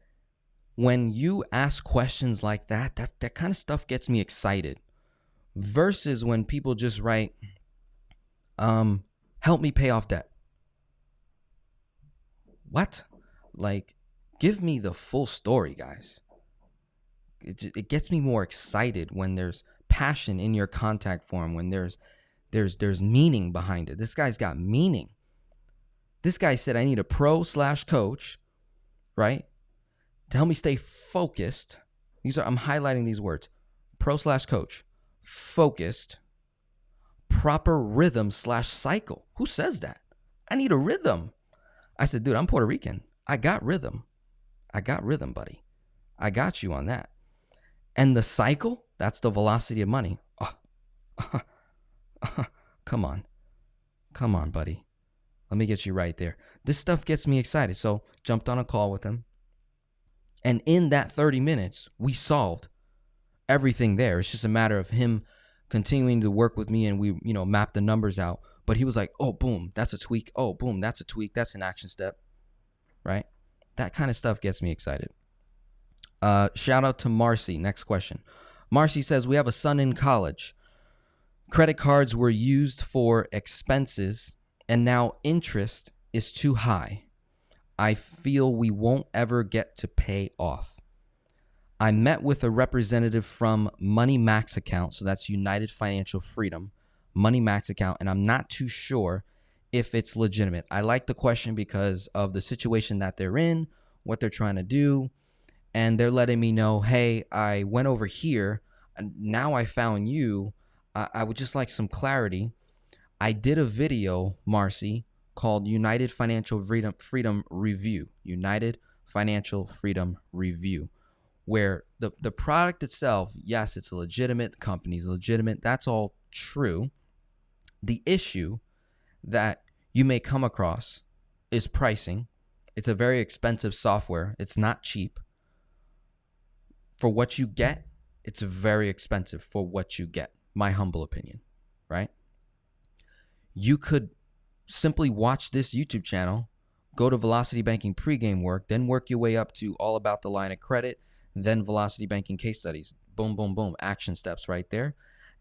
when you ask questions like that kind of stuff gets me excited versus when people just write, help me pay off debt. What? Give me the full story, guys. It gets me more excited when there's passion in your contact form, when there's meaning behind it. This guy's got meaning. This guy said, I need a pro/coach, right? To help me stay focused. I'm highlighting these words. Pro/coach, focused, proper rhythm/cycle. Who says that? I need a rhythm. I said, dude, I'm Puerto Rican. I got rhythm, buddy. I got you on that. And the cycle, that's the velocity of money. Come on, buddy. Let me get you right there. This stuff gets me excited. So jumped on a call with him. And in that 30 minutes, we solved everything there. It's just a matter of him continuing to work with me, and we, map the numbers out. But he was like, oh, boom, that's a tweak. Oh, boom, that's a tweak. That's an action step, right? That kind of stuff gets me excited. Shout out to Marcy. Next question. Marcy says, we have a son in college. Credit cards were used for expenses, and now interest is too high. I feel we won't ever get to pay off. I met with a representative from Money Max Account, so that's United Financial Freedom, Money Max Account, and I'm not too sure if it's legitimate. I like the question because of the situation that they're in, what they're trying to do, and they're letting me know, hey, I went over here, and now I found you. I would just like some clarity. I did a video, Marcy, called United Financial Freedom Review, United Financial Freedom Review, where the product itself, yes, it's a legitimate, the company's legitimate, that's all true. The issue that you may come across is pricing. It's a very expensive software. It's not cheap. For what you get, it's very expensive for what you get, my humble opinion, right? You could simply watch this YouTube channel, go to Velocity Banking pregame work, then work your way up to all about the line of credit, then Velocity Banking case studies. Boom, boom, boom. Action steps right there.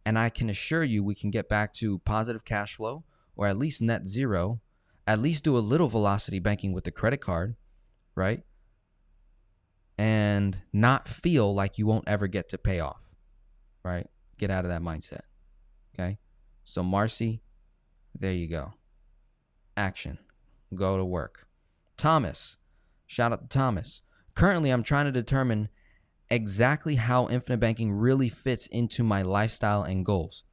And I can assure you we can get back to positive cash flow, or at least net zero, at least do a little Velocity Banking with the credit card, right? And not feel like you won't ever get to pay off, right? Get out of that mindset, okay? So Marcy, there you go. Action. Go to work. Thomas. Shout out to Thomas. Currently, I'm trying to determine exactly how infinite banking really fits into my lifestyle and goals.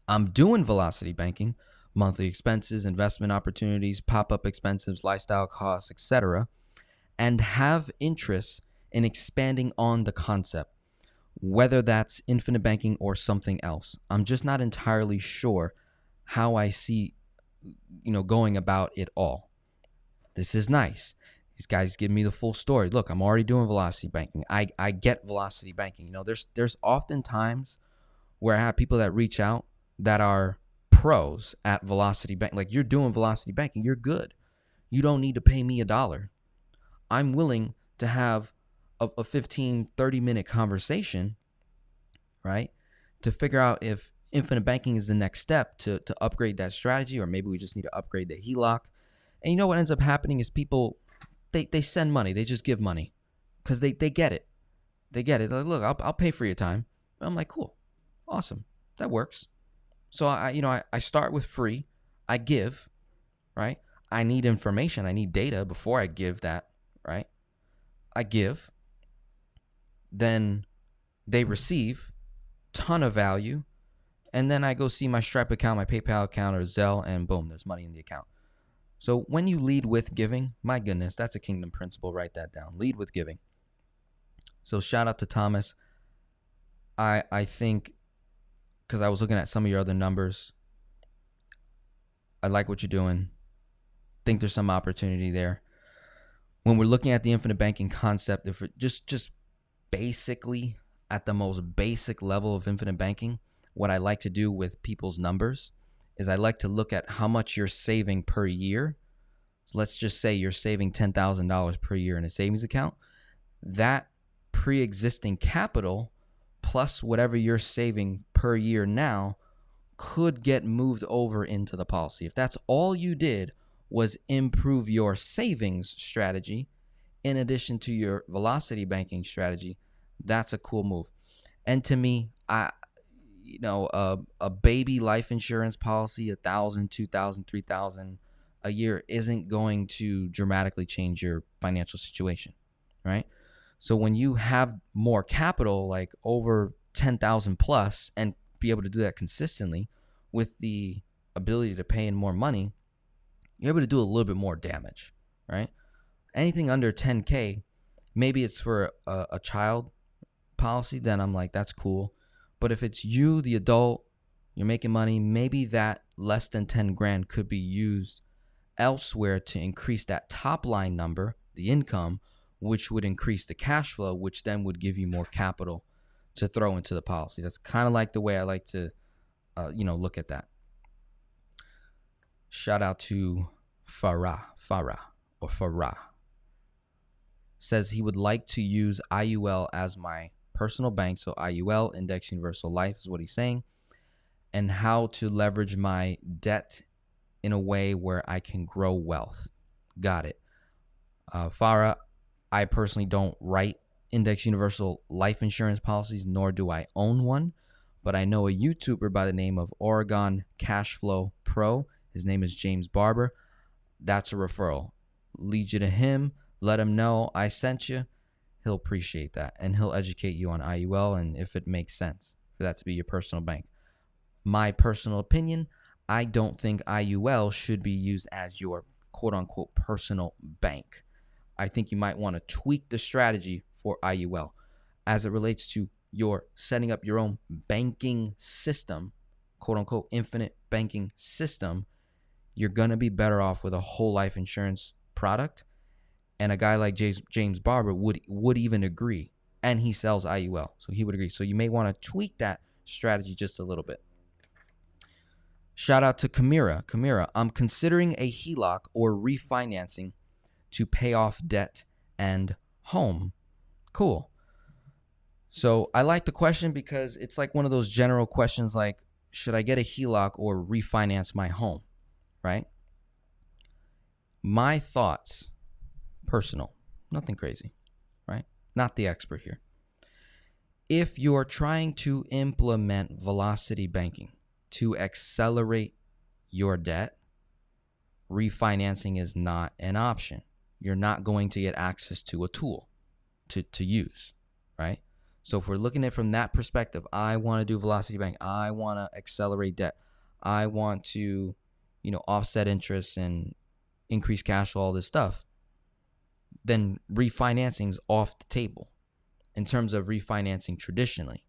I'm doing Velocity Banking, monthly expenses, investment opportunities, pop-up expenses, lifestyle costs, etc., and have interest in expanding on the concept, whether that's infinite banking or something else. I'm just not entirely sure how I see, going about it all. This is nice. These guys give me the full story. Look, I'm already doing Velocity Banking. I get Velocity Banking. There's often times where I have people that reach out that are pros at Velocity Bank. Like, you're doing Velocity Banking, you're good. You don't need to pay me $1. I'm willing to have a 15, 30-minute conversation, right, to figure out if infinite banking is the next step to upgrade that strategy, or maybe we just need to upgrade the HELOC. And you know what ends up happening is people, they send money. They just give money because they get it. They get it. They're like, look, I'll pay for your time. I'm like, cool, awesome, that works. So I start with free. I give, right? I need information. I need data before I give that, right? I give. Then they receive ton of value. And then I go see my Stripe account, my PayPal account, or Zelle, and boom, there's money in the account. So when you lead with giving, my goodness, that's a kingdom principle. Write that down. Lead with giving. So shout out to Thomas. I think, because I was looking at some of your other numbers, I like what you're doing. Think there's some opportunity there. When we're looking at the infinite banking concept, if it just basically at the most basic level of infinite banking, what I like to do with people's numbers is I like to look at how much you're saving per year. So let's just say you're saving $10,000 per year in a savings account. That pre-existing capital plus whatever you're saving per year now could get moved over into the policy. If that's all you did was improve your savings strategy in addition to your Velocity Banking strategy, that's a cool move. And to me, a baby life insurance policy, $1,000, $2,000, $3,000 a year isn't going to dramatically change your financial situation, right? So when you have more capital, like over 10,000 plus, and be able to do that consistently with the ability to pay in more money, you're able to do a little bit more damage, right? Anything under 10K, maybe it's for a child policy, then I'm like, that's cool. But if it's you, the adult, you're making money, maybe that less than 10 grand could be used elsewhere to increase that top line number, the income, which would increase the cash flow, which then would give you more capital to throw into the policy. That's kind of like the way I like to, look at that. Shout out to Farah. Says he would like to use IUL as my personal bank. So IUL, Index Universal Life, is what he's saying. And how to leverage my debt in a way where I can grow wealth. Got it. Farah, I personally don't write Index Universal Life insurance policies, nor do I own one. But I know a YouTuber by the name of Oregon Cashflow Pro. His name is James Barber. That's a referral. Lead you to him. Let him know I sent you. He'll appreciate that. And he'll educate you on IUL and if it makes sense for that to be your personal bank. My personal opinion, I don't think IUL should be used as your quote-unquote personal bank. I think you might want to tweak the strategy for IUL as it relates to your setting up your own banking system, quote-unquote infinite banking system. You're going to be better off with a whole life insurance product. And a guy like James Barber would even agree. And he sells IUL, so he would agree. So you may want to tweak that strategy just a little bit. Shout out to Kamira. Kamira, I'm considering a HELOC or refinancing to pay off debt and home. Cool. So I like the question because it's like one of those general questions like, should I get a HELOC or refinance my home, right? My thoughts, personal, nothing crazy, right? Not the expert here. If you're trying to implement velocity banking to accelerate your debt, refinancing is not an option. You're not going to get access to a tool to use, right? So if we're looking at it from that perspective, I want to do velocity bank. I want to accelerate debt. I want to, offset interest and increase cash flow, all this stuff. Then refinancing is off the table in terms of refinancing traditionally.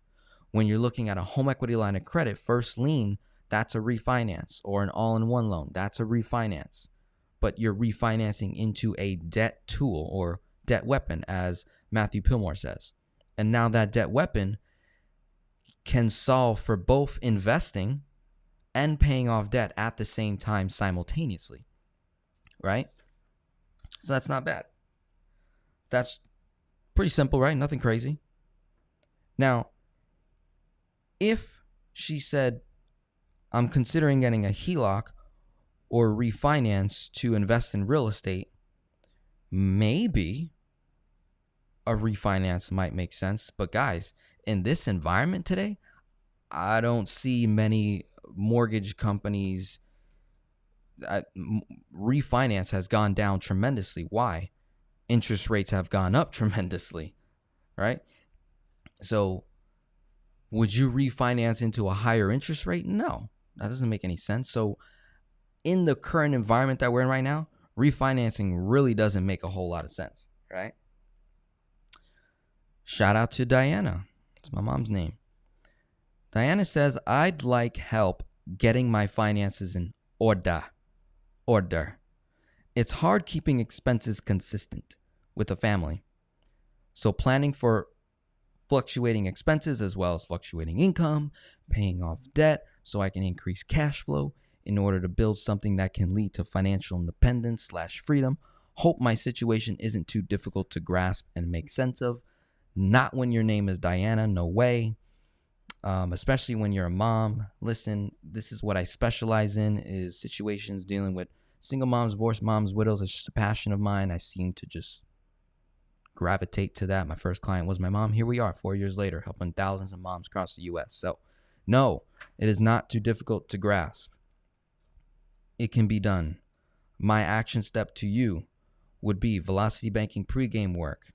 When you're looking at a home equity line of credit, first lien, that's a refinance, or an all-in-one loan, that's a refinance. But you're refinancing into a debt tool or debt weapon, as Matthew Pillmore says. And now that debt weapon can solve for both investing and paying off debt at the same time simultaneously, right? So that's not bad. That's pretty simple, right? Nothing crazy. Now, if she said, I'm considering getting a HELOC or refinance to invest in real estate, maybe a refinance might make sense. But guys, in this environment today, I don't see many mortgage companies. Refinance has gone down tremendously. Why? Interest rates have gone up tremendously, right? So would you refinance into a higher interest rate? No, that doesn't make any sense. So in the current environment that we're in right now, refinancing really doesn't make a whole lot of sense, right? Shout out to Diana. It's my mom's name. Diana says, I'd like help getting my finances in order. It's hard keeping expenses consistent with a family. So planning for fluctuating expenses as well as fluctuating income, paying off debt so I can increase cash flow in order to build something that can lead to financial independence / freedom. Hope my situation isn't too difficult to grasp and make sense of. Not when your name is Diana, no way. Especially when you're a mom. Listen, this is what I specialize in, is situations dealing with single moms, divorced moms, widows. It's just a passion of mine. I seem to just gravitate to that. My first client was my mom. Here we are 4 years later, helping thousands of moms across the U.S. So no, it is not too difficult to grasp. It can be done. My action step to you would be velocity banking pregame work.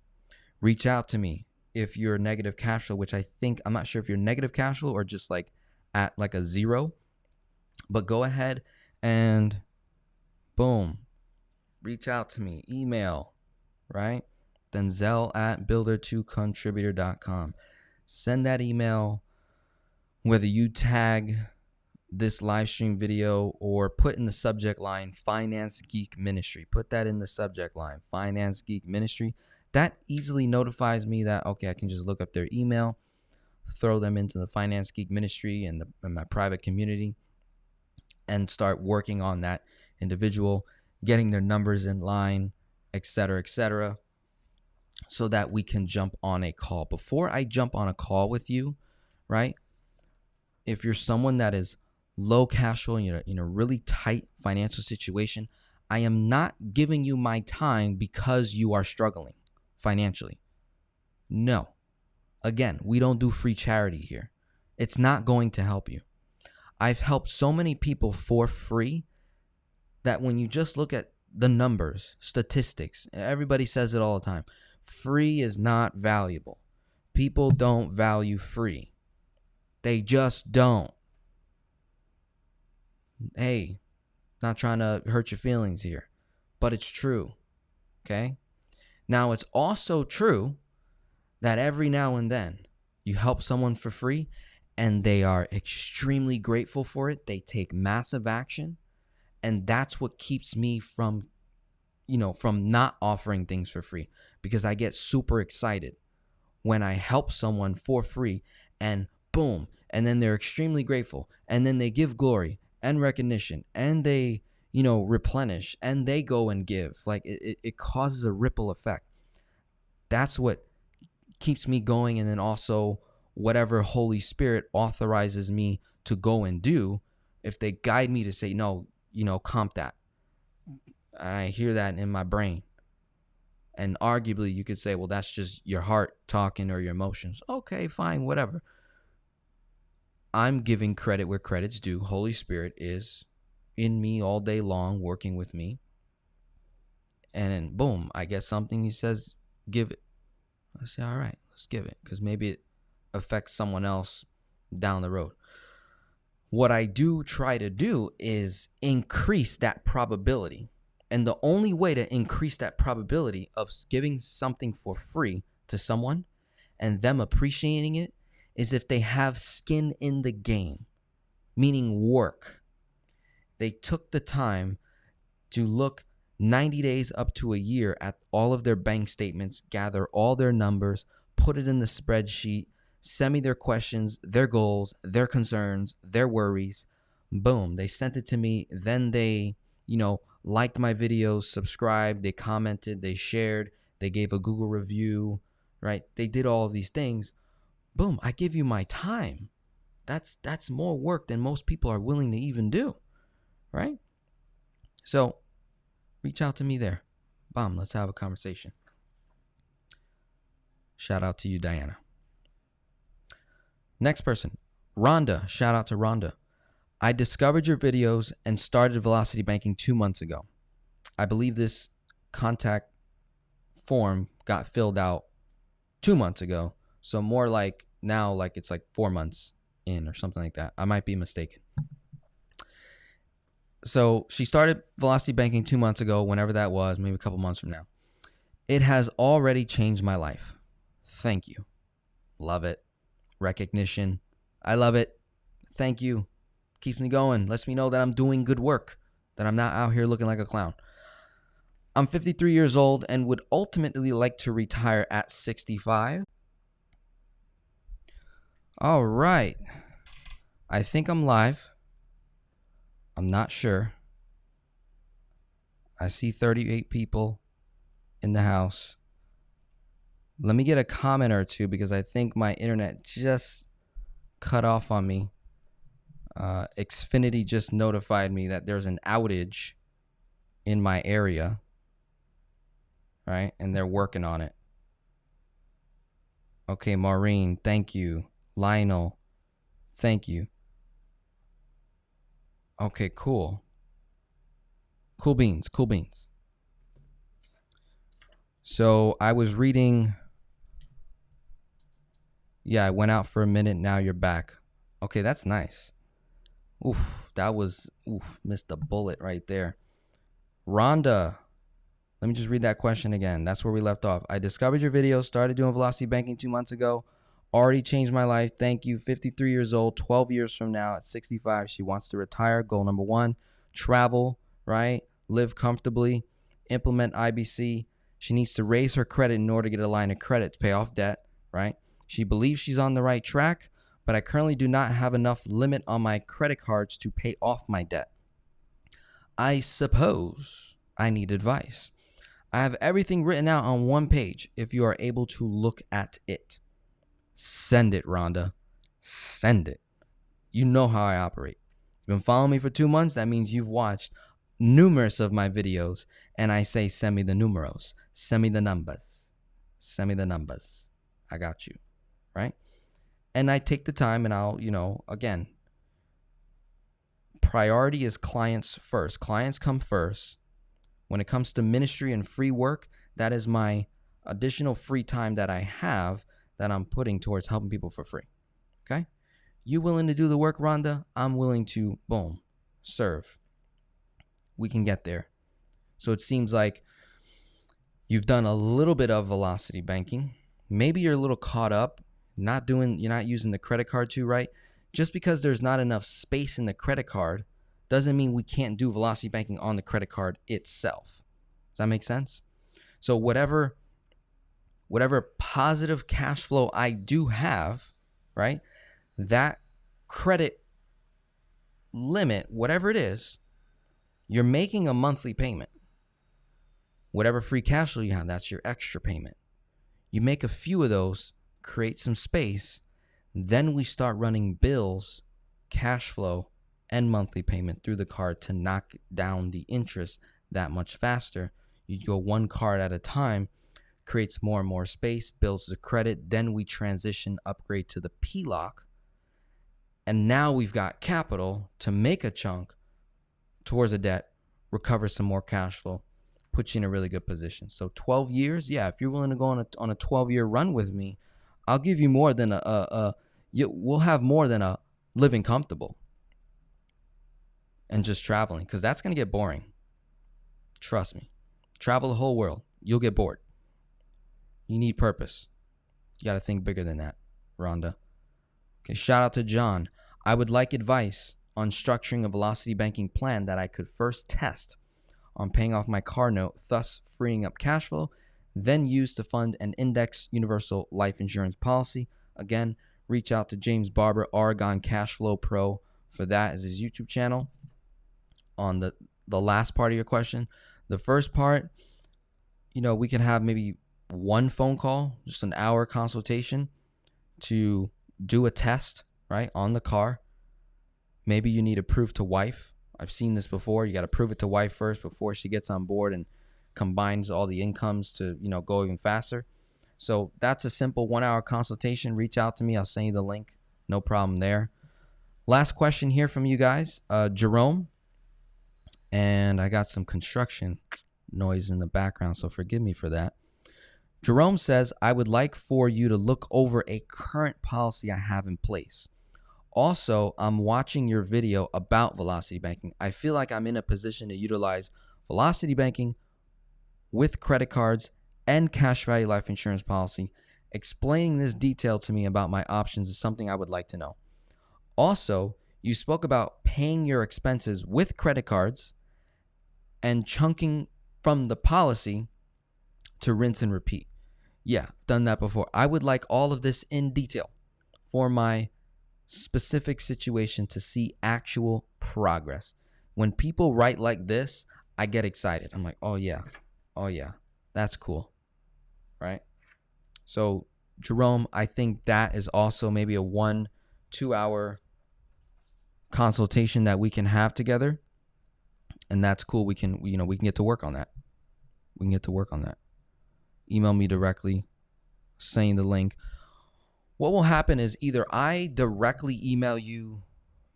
Reach out to me if you're negative cash flow, which I'm not sure if you're negative cash flow or just like at like a zero, but go ahead and boom, reach out to me, email, right? Denzel at builder2contributor.com. Send that email, whether you tag this live stream video or put in the subject line, Finance Geek Ministry. Put that in the subject line, Finance Geek Ministry. That easily notifies me that, okay, I can just look up their email. throw them into the Finance Geek Ministry and my private community and start working on that individual, getting their numbers in line, et cetera, so that we can jump on a call. Before I jump on a call with you, right? If you're someone that is low cash flow, you're in a really tight financial situation, I am not giving you my time because you are struggling financially. No. Again, we don't do free charity here. It's not going to help you. I've helped so many people for free that when you just look at the numbers, statistics, everybody says it all the time. Free is not valuable. People don't value free. They just don't. Hey, not trying to hurt your feelings here, but it's true. Okay? Now, it's also true that every now and then you help someone for free and they are extremely grateful for it. They take massive action. And that's what keeps me from not offering things for free, because I get super excited when I help someone for free and boom, and then they're extremely grateful, and then they give glory and recognition, and they, replenish, and they go and give. Like it causes a ripple effect. That's what keeps me going. And then also whatever Holy Spirit authorizes me to go and do, if they guide me to say, no, comp that. I hear that in my brain. And arguably you could say, well, that's just your heart talking or your emotions. Okay, fine, whatever. I'm giving credit where credit's due. Holy Spirit is in me all day long, working with me. And then boom, I get something. He says, give it. I say, all right, let's give it, because maybe it affects someone else down the road. What I do try to do is increase that probability. And the only way to increase that probability of giving something for free to someone and them appreciating it is if they have skin in the game, meaning work. They took the time to look 90 days up to a year at all of their bank statements, gather all their numbers, put it in the spreadsheet, send me their questions, their goals, their concerns, their worries. Boom, they sent it to me. Then they, liked my videos, subscribed, they commented, they shared, they gave a Google review, right? They did all of these things. Boom, I give you my time. That's more work than most people are willing to even do, right? So reach out to me there. Boom, let's have a conversation. Shout out to you, Diana. Next person, Rhonda. Shout out to Rhonda. I discovered your videos and started Velocity Banking 2 months ago. I believe this contact form got filled out 2 months ago. So more like now, like it's like 4 months in or something like that. I might be mistaken. So she started Velocity Banking 2 months ago, whenever that was, maybe a couple months from now. It has already changed my life. Thank you. Love it. Recognition. I love it. Thank you. Keeps me going. Lets me know that I'm doing good work, that I'm not out here looking like a clown. I'm 53 years old and would ultimately like to retire at 65. All right. I think I'm live. I'm not sure. I see 38 people in the house. Let me get a comment or two because I think my internet just cut off on me. Xfinity just notified me that there's an outage in my area, right? And they're working on it. Okay, Maureen, thank you. Lionel, thank you. Okay, cool. Cool beans, cool beans. So I was reading. Yeah, I went out for a minute. Now you're back. Okay, that's nice. Missed the bullet right there. Rhonda, let me just read that question again. That's where we left off. I discovered your video, started doing Velocity Banking 2 months ago. Already changed my life. Thank you. 53 years old, 12 years from now at 65. She wants to retire. Goal number 1, travel, right? Live comfortably, implement IBC. She needs to raise her credit in order to get a line of credit to pay off debt, right? She believes she's on the right track, but I currently do not have enough limit on my credit cards to pay off my debt. I suppose I need advice. I have everything written out on one page if you are able to look at it. Send it, Rhonda. Send it. You know how I operate. You've been following me for 2 months. That means you've watched numerous of my videos, and I say, send me the numeros. Send me the numbers. Send me the numbers. I got you, right? And I take the time, and I'll, again, priority is clients first. Clients come first. When it comes to ministry and free work, that is my additional free time that I have that I'm putting towards helping people for free. Okay? You willing to do the work, Rhonda? I'm willing to, boom, serve. We can get there. So it seems like you've done a little bit of velocity banking. Maybe you're a little caught up, you're not using the credit card too, right? Just because there's not enough space in the credit card doesn't mean we can't do velocity banking on the credit card itself. Does that make sense? So whatever positive cash flow I do have, right? That credit limit, whatever it is, you're making a monthly payment. Whatever free cash flow you have, that's your extra payment. You make a few of those, create some space, then we start running bills, cash flow, and monthly payment through the card to knock down the interest that much faster. You go one card at a time, creates more and more space, builds the credit, then we upgrade to the HELOC, and now we've got capital to make a chunk towards a debt, recover some more cash flow, put you in a really good position. So 12 years, yeah, if you're willing to go on a 12-year run with me, I'll give you more than we'll have more than a living comfortable and just traveling, because that's going to get boring. Trust me. Travel the whole world. You'll get bored. You need purpose. You got to think bigger than that, Rhonda. Okay, shout out to John. I would like advice on structuring a velocity banking plan that I could first test on paying off my car note, thus freeing up cash flow, then use to fund an index universal life insurance policy. Again, reach out to James Barber, Oregon Cash Flow Pro, for that is his YouTube channel. On the last part of your question, the first part, we can have maybe one phone call, just an hour consultation to do a test, right, on the car. Maybe you need to prove to wife. I've seen this before. You got to prove it to wife first before she gets on board and combines all the incomes to, go even faster. So that's a simple 1 hour consultation. Reach out to me. I'll send you the link. No problem there. Last question here from you guys. Jerome. And I got some construction noise in the background, so forgive me for that. Jerome says, I would like for you to look over a current policy I have in place. Also, I'm watching your video about velocity banking. I feel like I'm in a position to utilize velocity banking with credit cards and cash value life insurance policy. Explaining this detail to me about my options is something I would like to know. Also, you spoke about paying your expenses with credit cards and chunking from the policy to rinse and repeat. Yeah, done that before. I would like all of this in detail for my specific situation to see actual progress. When people write like this, I get excited. I'm like, oh yeah, that's cool, right? So Jerome, I think that is also maybe a 1-2 hour consultation that we can have together, and that's cool. We can get to work on that. Email me directly, saying the link. What will happen is either I directly email you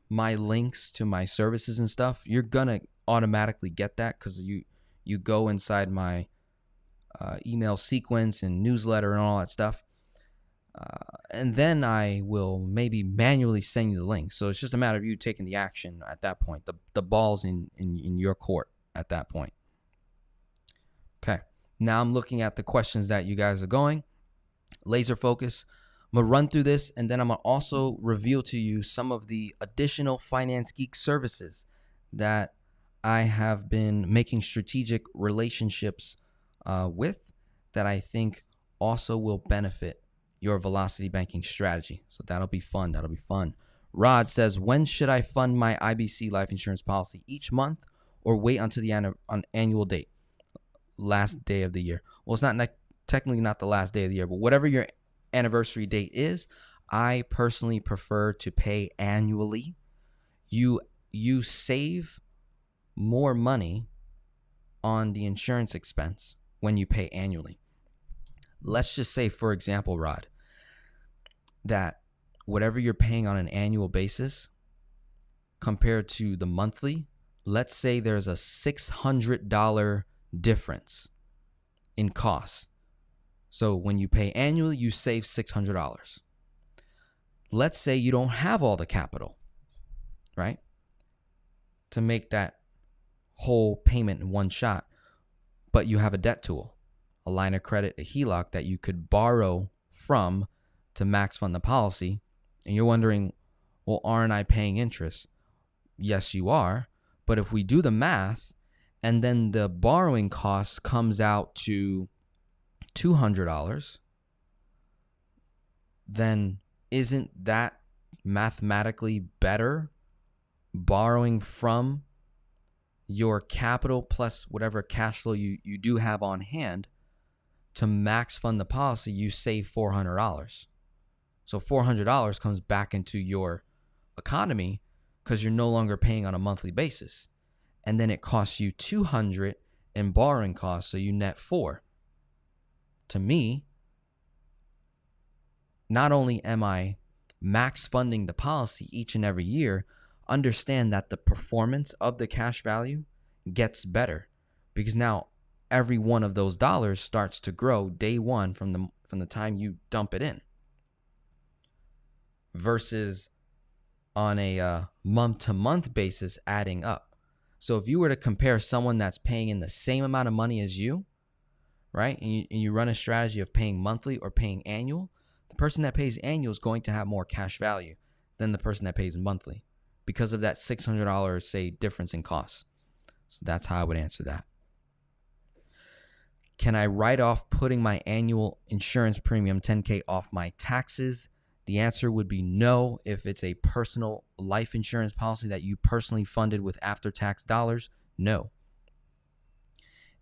my links to my services and stuff. You're gonna automatically get that because you go inside my email sequence and newsletter and all that stuff. And then I will maybe manually send you the link. So it's just a matter of you taking the action at that point. The ball's in your court at that point. Okay. Now I'm looking at the questions that you guys are going. Laser focus. I'm going to run through this, and then I'm going to also reveal to you some of the additional Finance Geek services that I have been making strategic relationships with that I think also will benefit your velocity banking strategy. So that'll be fun. Rod says, when should I fund my IBC life insurance policy? Each month or wait until the annual date? Last day of the year. Well, it's not technically not the last day of the year, but whatever your anniversary date is, I personally prefer to pay annually. You save more money on the insurance expense when you pay annually. Let's just say, for example, Rod, that whatever you're paying on an annual basis compared to the monthly, let's say there's a $600 difference in costs. So when you pay annually, you save $600. Let's say you don't have all the capital, right, to make that whole payment in one shot, but you have a debt tool, a line of credit, a HELOC that you could borrow from to max fund the policy. And you're wondering, well, aren't I paying interest? Yes, you are. But if we do the math and then the borrowing cost comes out to $200, then isn't that mathematically better borrowing from your capital plus whatever cash flow you do have on hand to max fund the policy? You save $400. So $400 comes back into your economy because you're no longer paying on a monthly basis. And then it costs you $200 in borrowing costs, so you net $4. To me, not only am I max funding the policy each and every year, understand that the performance of the cash value gets better because now every one of those dollars starts to grow day one from the time you dump it in, versus on a month-to-month basis adding up. So if you were to compare someone that's paying in the same amount of money as you, right, and you run a strategy of paying monthly or paying annual, the person that pays annual is going to have more cash value than the person that pays monthly because of that $600, say, difference in costs. So that's how I would answer that. Can I write off putting my annual insurance premium $10K off my taxes? The answer would be no. If it's a personal life insurance policy that you personally funded with after-tax dollars, no.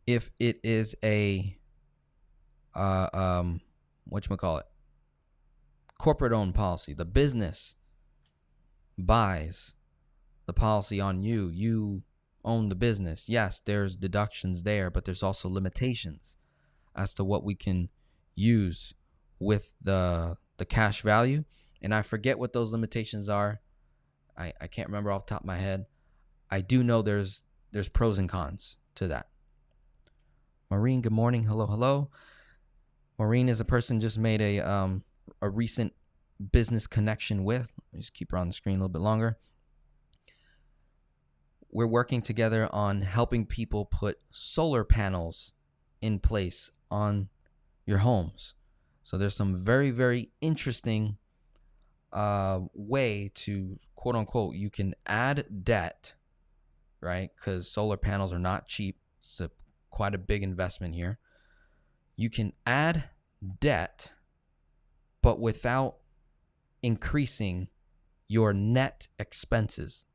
If it is a corporate-owned policy, the business buys the policy on you. You own the business. Yes, there's deductions there, but there's also limitations as to what we can use with the cash value. And I forget what those limitations are. I can't remember off the top of my head. I do know there's pros and cons to that. Maureen, good morning. Hello. Maureen is a person just made a recent business connection with. Let me just keep her on the screen a little bit longer. We're working together on helping people put solar panels in place on your homes. So there's some very, very interesting way to, quote unquote, you can add debt, right? Because solar panels are not cheap. It's quite a big investment here. You can add debt, but without increasing your net expenses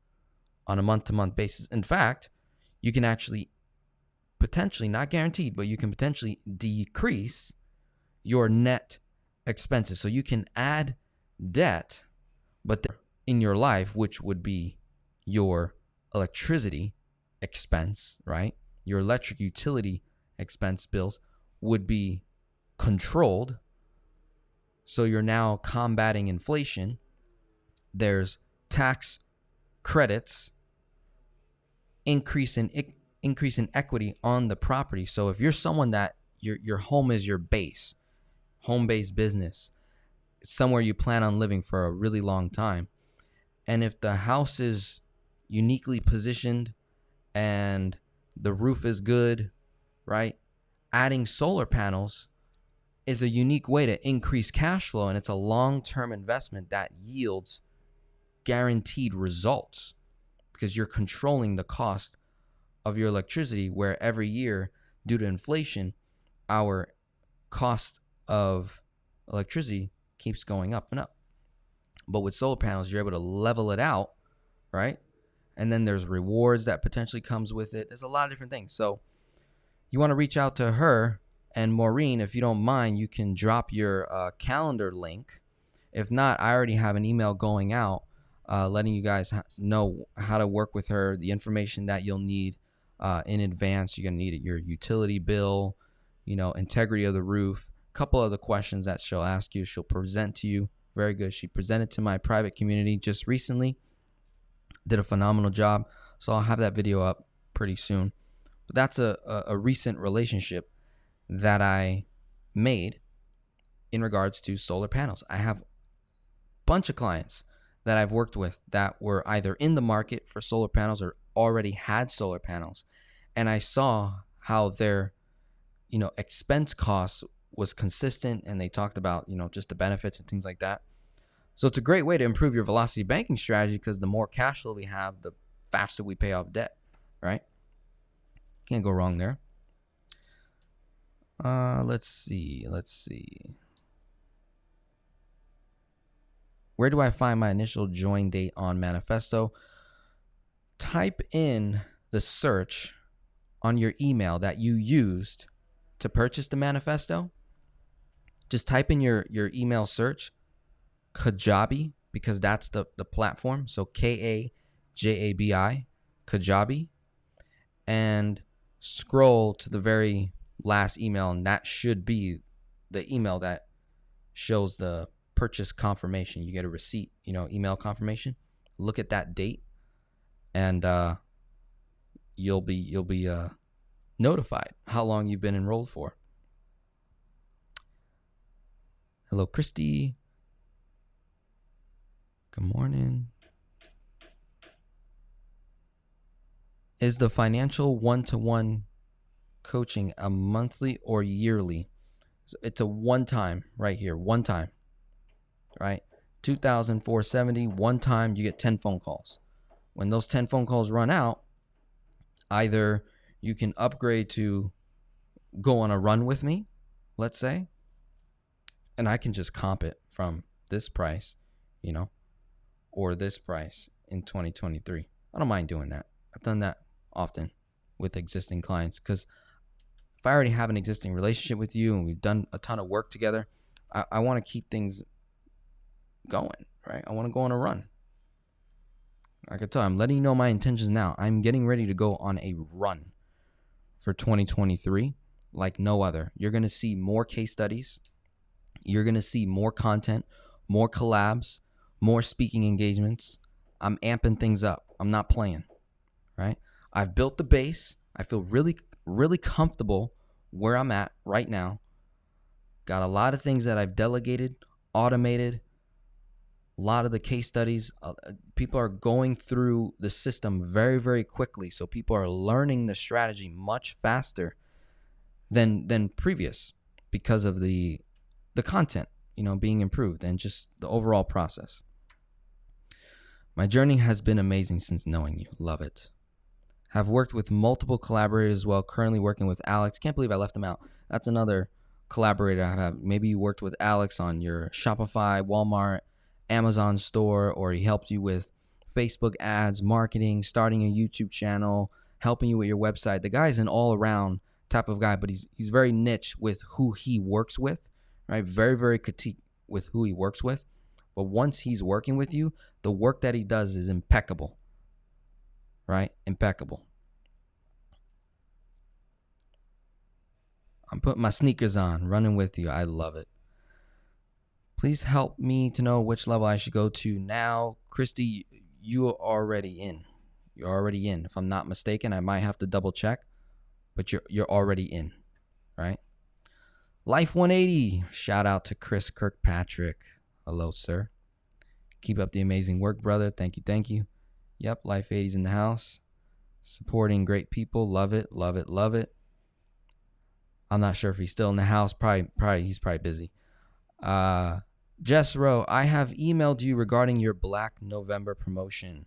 on a month-to-month basis. In fact, you can actually potentially, not guaranteed, but you can potentially decrease your net expenses. So you can add debt, but in your life, which would be your electricity expense, right? Your electric utility expense bills would be controlled. So you're now combating inflation. There's tax credits, increase in equity on the property. So if you're someone that your home is your base, home-based business, it's somewhere you plan on living for a really long time, and if the house is uniquely positioned and the roof is good, right? Adding solar panels is a unique way to increase cash flow, and it's a long-term investment that yields guaranteed results because you're controlling the cost of your electricity, where every year, due to inflation, our cost of electricity keeps going up and up. But with solar panels, you're able to level it out, right? And then there's rewards that potentially comes with it. There's a lot of different things. So you want to reach out to her. And Maureen, if you don't mind, you can drop your calendar link. If not, I already have an email going out letting you guys know how to work with her, the information that you'll need in advance. You're going to need your utility bill, integrity of the roof, a couple other questions that she'll ask you. She'll present to you. Very good. She presented to my private community just recently. Did a phenomenal job. So I'll have that video up pretty soon. But that's a recent relationship that I made in regards to solar panels. I have a bunch of clients that I've worked with that were either in the market for solar panels or already had solar panels. And I saw how their, expense costs was consistent, and they talked about, just the benefits and things like that. So it's a great way to improve your velocity banking strategy, because the more cash flow we have, the faster we pay off debt, right? Can't go wrong there. Let's see. Where do I find my initial join date on Manifesto? Type in the search on your email that you used to purchase the Manifesto. Just type in your email search, Kajabi, because that's the platform. So Kajabi, Kajabi, and scroll to the very last email, and that should be the email that shows the purchase confirmation. You get a receipt, email confirmation. Look at that date, and you'll be notified how long you've been enrolled for. Hello, Christy. Good morning. Is the financial one-to-one coaching a monthly or yearly? So it's a one-time right here, one time, right? $2,470, one time. You get 10 phone calls. When those 10 phone calls run out, either you can upgrade to go on a run with me, let's say, and I can just comp it from this price, or this price in 2023. I don't mind doing that. I've done that often with existing clients, because if I already have an existing relationship with you and we've done a ton of work together, I want to keep things going, right? I want to go on a run. I can tell, I'm letting you know my intentions now. I'm getting ready to go on a run for 2023 like no other. You're going to see more case studies. You're going to see more content, more collabs, more speaking engagements. I'm amping things up. I'm not playing, right? I've built the base. I feel really, really comfortable where I'm at right now. Got a lot of things that I've delegated, automated. A lot of the case studies, people are going through the system very, very quickly. So people are learning the strategy much faster than previous, because of the content, being improved, and just the overall process. My journey has been amazing since knowing you. Love it. Have worked with multiple collaborators as well. Currently working with Alex. Can't believe I left him out. That's another collaborator I have. Maybe you worked with Alex on your Shopify, Walmart, Amazon store, or he helped you with Facebook ads, marketing, starting a YouTube channel, helping you with your website. The guy's an all-around type of guy, but he's very niche with who he works with, right? Very, very critique with who he works with. But once he's working with you, the work that he does is impeccable, right? Impeccable. I'm putting my sneakers on, running with you. I love it. Please help me to know which level I should go to now. Christy, you are already in. You're already in. If I'm not mistaken, I might have to double check, but you're already in, right? Life 180. Shout out to Chris Kirkpatrick. Hello, sir. Keep up the amazing work, brother. Thank you, thank you. Yep, Life 80's in the house. Supporting great people. Love it, love it, love it. I'm not sure if he's still in the house. He's probably busy. Jess Rowe, I have emailed you regarding your Black November promotion.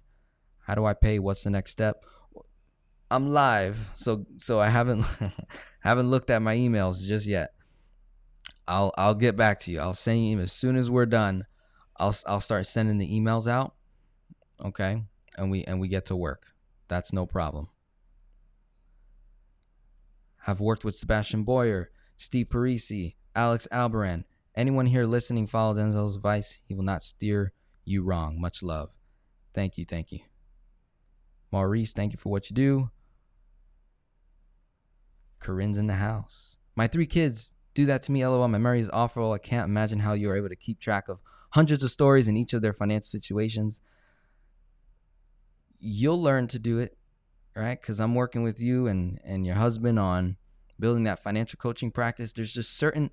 How do I pay? What's the next step? I'm live, so I haven't haven't looked at my emails just yet. I'll get back to you. I'll send you as soon as we're done. I'll start sending the emails out. Okay, and we get to work. That's no problem. Have worked with Sebastian Boyer, Steve Parisi, Alex Albaran. Anyone here listening, follow Denzel's advice. He will not steer you wrong. Much love. Thank you. Thank you. Maurice, thank you for what you do. Corinne's in the house. My 3 kids do that to me. LOL. My memory is awful. I can't imagine how you are able to keep track of hundreds of stories in each of their financial situations. You'll learn to do it, right? Because I'm working with you and your husband on building that financial coaching practice. There's just certain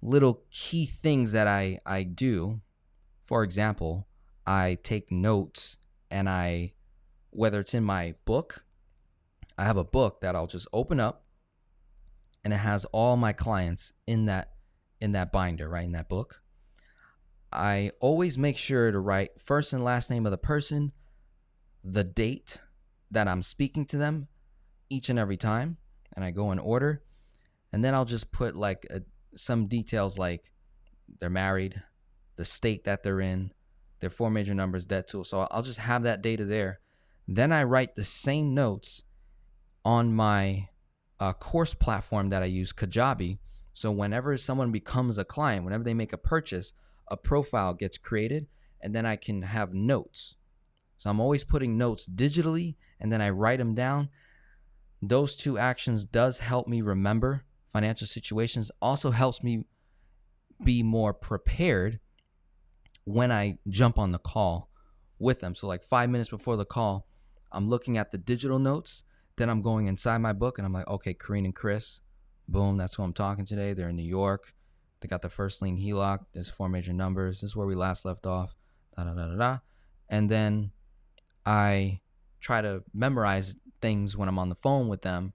little key things that I do. For example, I take notes, and whether it's in my book, I have a book that I'll just open up, and it has all my clients in that binder, right, in that book. I always make sure to write first and last name of the person, the date that I'm speaking to them each and every time, and I go in order. And then I'll just put like some details like they're married, the state that they're in, their 4 major numbers, debt tool. So I'll just have that data there. Then I write the same notes on my course platform that I use, Kajabi. So whenever someone becomes a client, whenever they make a purchase, a profile gets created, and then I can have notes. So I'm always putting notes digitally, and then I write them down. Those 2 actions does help me remember financial situations. Also helps me be more prepared when I jump on the call with them. So like 5 minutes before the call, I'm looking at the digital notes. Then I'm going inside my book, and I'm like, okay, Kareen and Chris, boom, that's who I'm talking today. They're in New York. They got the first lien HELOC. There's 4 major numbers. This is where we last left off. And then I try to memorize things when I'm on the phone with them,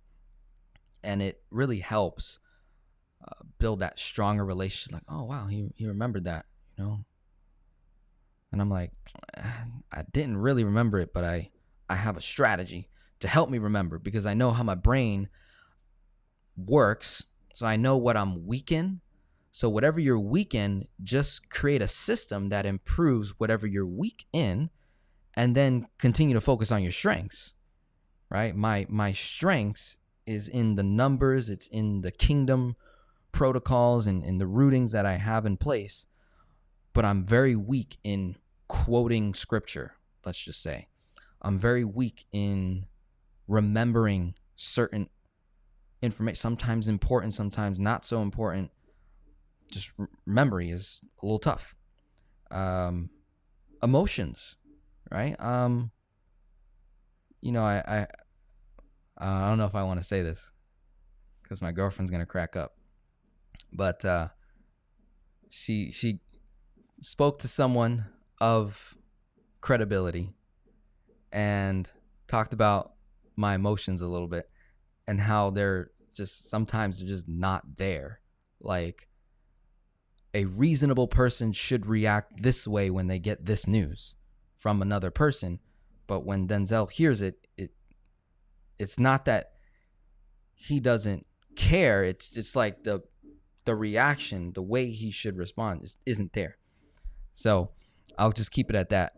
and it really helps build that stronger relationship. Like, oh wow, he remembered that, And I'm like, I didn't really remember it, but I have a strategy to help me remember, because I know how my brain works. So I know what I'm weak in. So whatever you're weak in, just create a system that improves whatever you're weak in, and then continue to focus on your strengths, right? My strengths is in the numbers. It's in the kingdom protocols and in the rootings that I have in place. But I'm very weak in quoting scripture, let's just say. I'm very weak in remembering certain information, sometimes important, sometimes not so important. Just memory is a little tough. Emotions, right? I don't know if I want to say this because my girlfriend's gonna crack up, but she spoke to someone of credibility and talked about my emotions a little bit and how sometimes they're just not there. Like, a reasonable person should react this way when they get this news from another person, but when Denzel hears it, it's not that he doesn't care. It's like the reaction, the way he should respond isn't there. So I'll just keep it at that.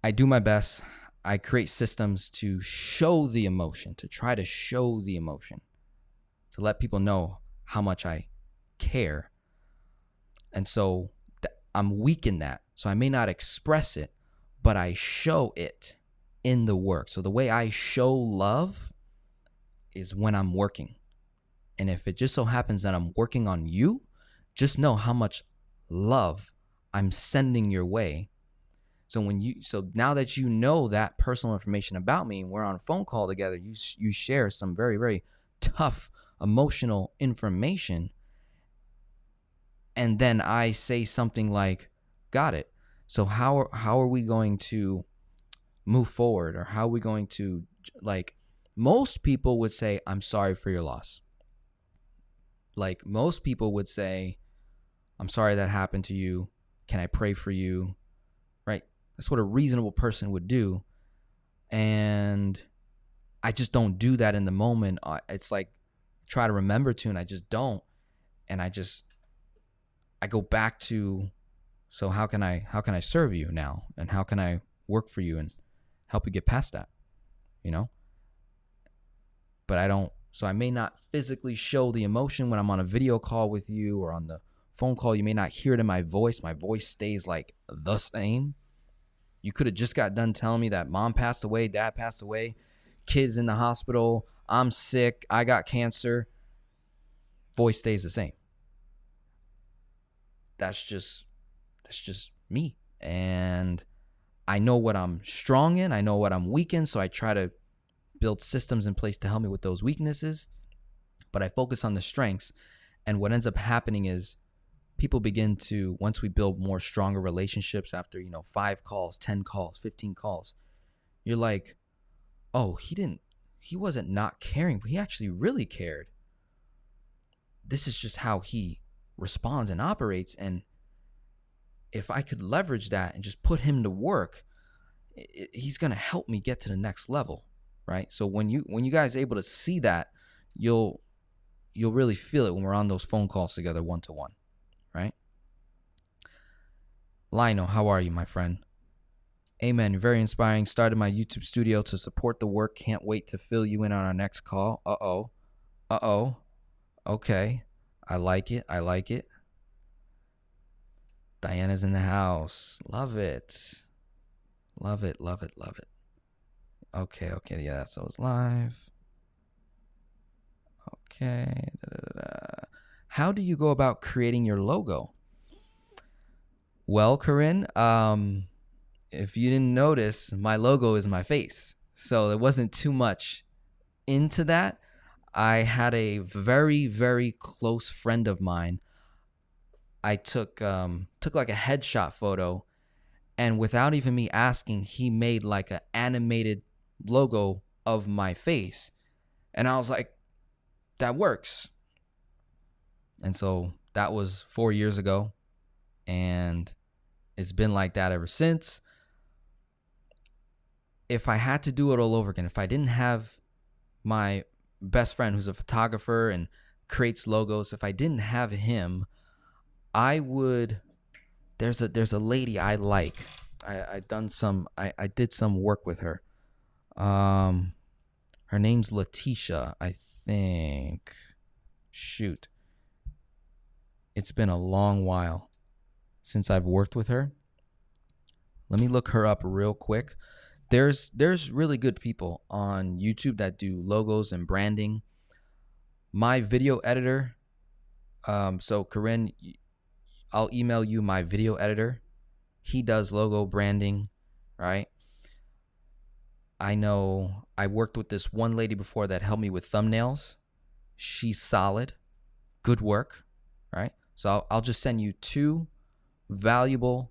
I do my best. I create systems to show the emotion, to try to show the emotion, to let people know how much I care. And so I'm weak in that. So I may not express it, but I show it in the work. So the way I show love is when I'm working. And if it just so happens that I'm working on you, just know how much love I'm sending your way. So now that you know that personal information about me, and we're on a phone call together, you share some very, very tough emotional information, and then I say something like, got it. So how are we going to move forward? Or how are we going to, like, most people would say, I'm sorry for your loss. Like, most people would say, I'm sorry that happened to you. Can I pray for you? Right? That's what a reasonable person would do. And I just don't do that in the moment. It's like, try to remember to, and I just don't. And I go back to, so how can I serve you now? And how can I work for you and help you get past that? You know? But I may not physically show the emotion when I'm on a video call with you or on the phone call. You may not hear it in my voice. My voice stays like the same. You could have just got done telling me that mom passed away, dad passed away, kids in the hospital, I'm sick, I got cancer. Voice stays the same. That's just me. And I know what I'm strong in. I know what I'm weak in. So I try to build systems in place to help me with those weaknesses. But I focus on the strengths. And what ends up happening is people begin to, once we build more stronger relationships after, 5 calls, 10 calls, 15 calls, you're like, oh, he wasn't not caring, but he actually really cared. This is just how he responds and operates. And if I could leverage that and just put him to work, he's going to help me get to the next level, right? So when you guys are able to see that, you'll really feel it when we're on those phone calls together one-to-one, right? Lionel, how are you, my friend? Amen. Very inspiring. Started my YouTube studio to support the work. Can't wait to fill you in on our next call. Uh-oh. Okay. I like it. Diana's in the house. Love it. Okay. Yeah, so it's live. Okay. How do you go about creating your logo? Well, Corinne, if you didn't notice, my logo is my face. So there wasn't too much into that. I had a very, very close friend of mine. I took like a headshot photo, and without even me asking, he made like an animated logo of my face. And I was like, that works. And so that was 4 years ago, and it's been like that ever since. If I had to do it all over again, if I didn't have my best friend who's a photographer and creates logos, if I didn't have him, I would, there's a lady I like. I did some work with her. Her name's Letitia, I think. Shoot. It's been a long while since I've worked with her. Let me look her up real quick. There's really good people on YouTube that do logos and branding. My video editor, so Corinne, I'll email you my video editor. He does logo branding, right? I know I worked with this one lady before that helped me with thumbnails. She's solid, good work, right? So I'll just send you 2 valuable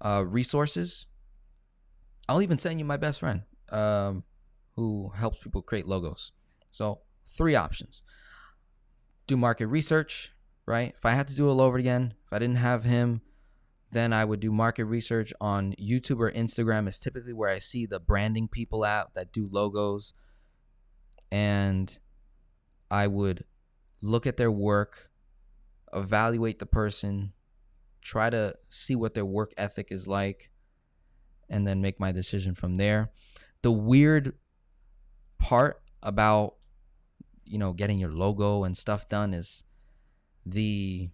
resources. I'll even send you my best friend who helps people create logos. So 3 options. Do market research, right? If I had to do it all over again, if I didn't have him, then I would do market research on YouTube or Instagram. Is typically where I see the branding people out that do logos. And I would look at their work, evaluate the person, try to see what their work ethic is like, and then make my decision from there. The weird part about, getting your logo and stuff done is the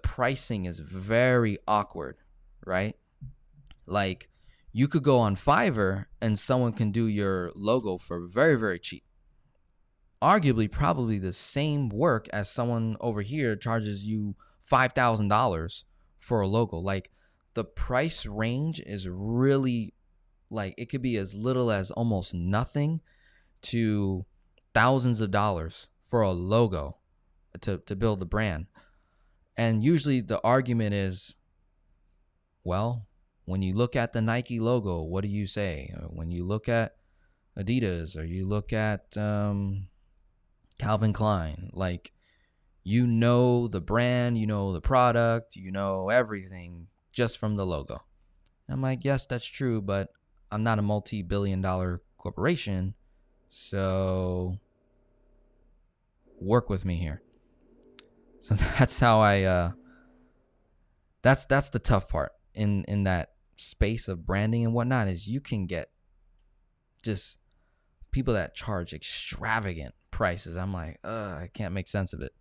pricing is very awkward, right? Like, you could go on Fiverr and someone can do your logo for very, very cheap. Arguably, probably the same work as someone over here charges you $5,000 for a logo. Like, the price range is really, like, it could be as little as almost nothing to thousands of dollars for a logo to build the brand. And usually the argument is, well, when you look at the Nike logo, what do you say? When you look at Adidas or you look at Calvin Klein, like, the brand, the product, everything just from the logo. I'm like, yes, that's true, but I'm not a multi-billion-dollar corporation, so work with me here. So that's how that's the tough part in that space of branding and whatnot, is you can get just people that charge extravagant prices. I'm like, I can't make sense of it.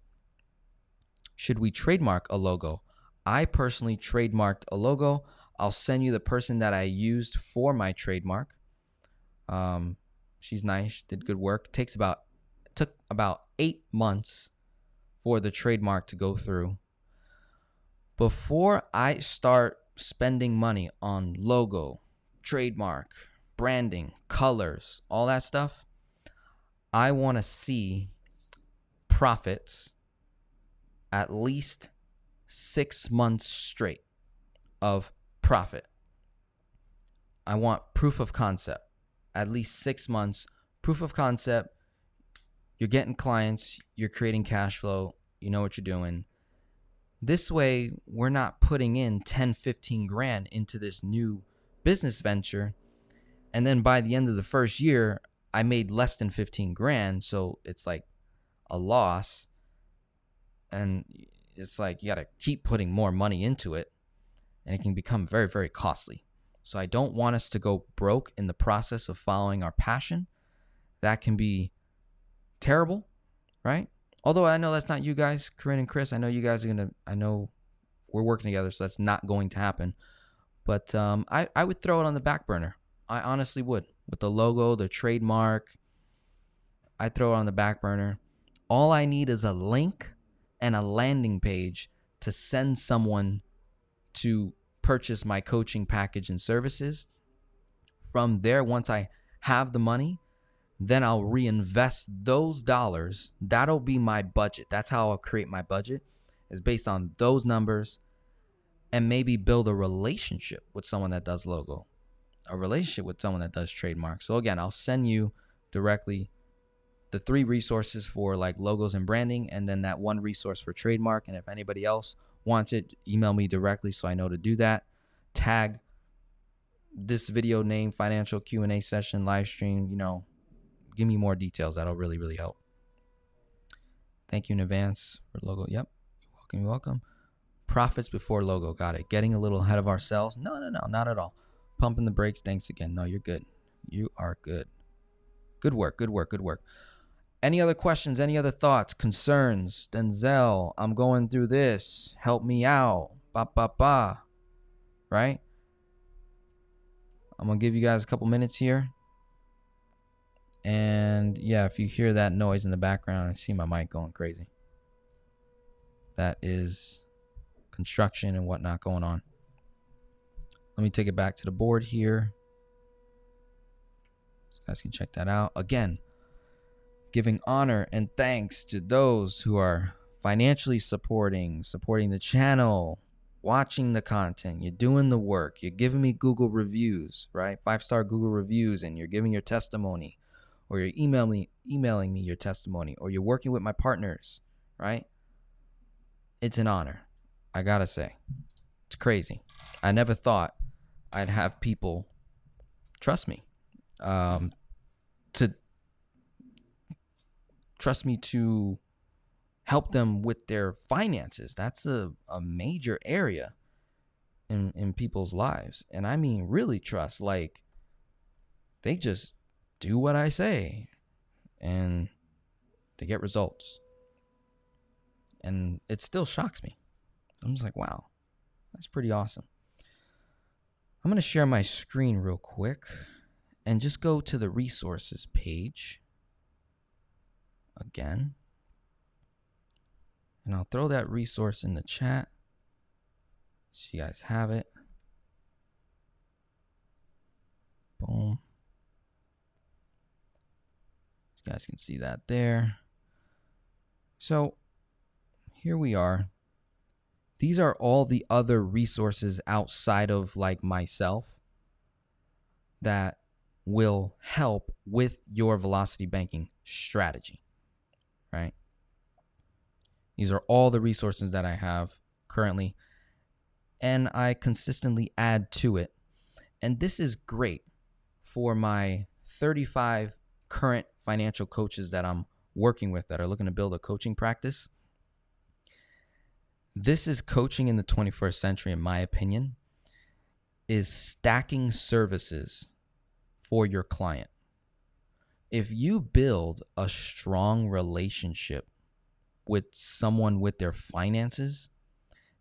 Should we trademark a logo? I personally trademarked a logo. I'll send you the person that I used for my trademark. She's nice, did good work. Took about 8 months for the trademark to go through. Before I start spending money on logo, trademark, branding, colors, all that stuff, I want to see profits at least 6 months straight of profit. I want proof of concept, at least 6 months, proof of concept. You're getting clients, you're creating cash flow, you know what you're doing. This way, we're not putting in 10, 15 grand into this new business venture. And then by the end of the first year, I made less than 15 grand. So it's like a loss. And it's like you got to keep putting more money into it. And it can become very, very costly. So I don't want us to go broke in the process of following our passion. That can be terrible, right? Although I know that's not you guys, Corinne and Chris. I know you guys are I know we're working together, so that's not going to happen. But I would throw it on the back burner. I honestly would. With the logo, the trademark, I'd throw it on the back burner. All I need is a link and a landing page to send someone to purchase my coaching package and services. From there, once I have the money, then I'll reinvest those dollars. That'll be my budget. That's how I'll create my budget, is based on those numbers, and maybe build a relationship with someone that does logo, a relationship with someone that does trademark. So again, I'll send you directly the 3 resources for like logos and branding, and then that 1 resource for trademark. And if anybody else wants it, email me directly so I know to do that. Tag this video name, financial Q&A session, live stream, give me more details. That'll really, really help. Thank you in advance for logo. Yep. You're welcome. Profits before logo. Got it. Getting a little ahead of ourselves. No, not at all. Pumping the brakes. Thanks again. No, you're good. You are good. Good work. Any other questions? Any other thoughts? Concerns? Denzel, I'm going through this. Help me out. Right? I'm going to give you guys a couple minutes here. And yeah, if you hear that noise in the background, I see my mic going crazy. That is construction and whatnot going on. Let me take it back to the board here, so you guys can check that out. Again, giving honor and thanks to those who are financially supporting the channel, watching the content. You're doing the work. You're giving me Google reviews, right? 5-star Google reviews, and you're giving your testimony, or you're emailing me your testimony, or you're working with my partners, right? It's an honor. I gotta say, it's crazy. I never thought I'd have people trust me, to trust me to help them with their finances. That's a major area in people's lives. And I mean, really trust. Like, they just do what I say and they get results. And it still shocks me. I'm just like, wow, that's pretty awesome. I'm going to share my screen real quick and just go to the resources page again. And I'll throw that resource in the chat so you guys have it. Boom. You guys can see that there. So here we are. These are all the other resources outside of like myself that will help with your velocity banking strategy, right? These are all the resources that I have currently, and I consistently add to it. And this is great for my 35 current financial coaches that I'm working with that are looking to build a coaching practice. this is coaching in the 21st century, in my opinion, is stacking services for your client. If you build a strong relationship with someone with their finances,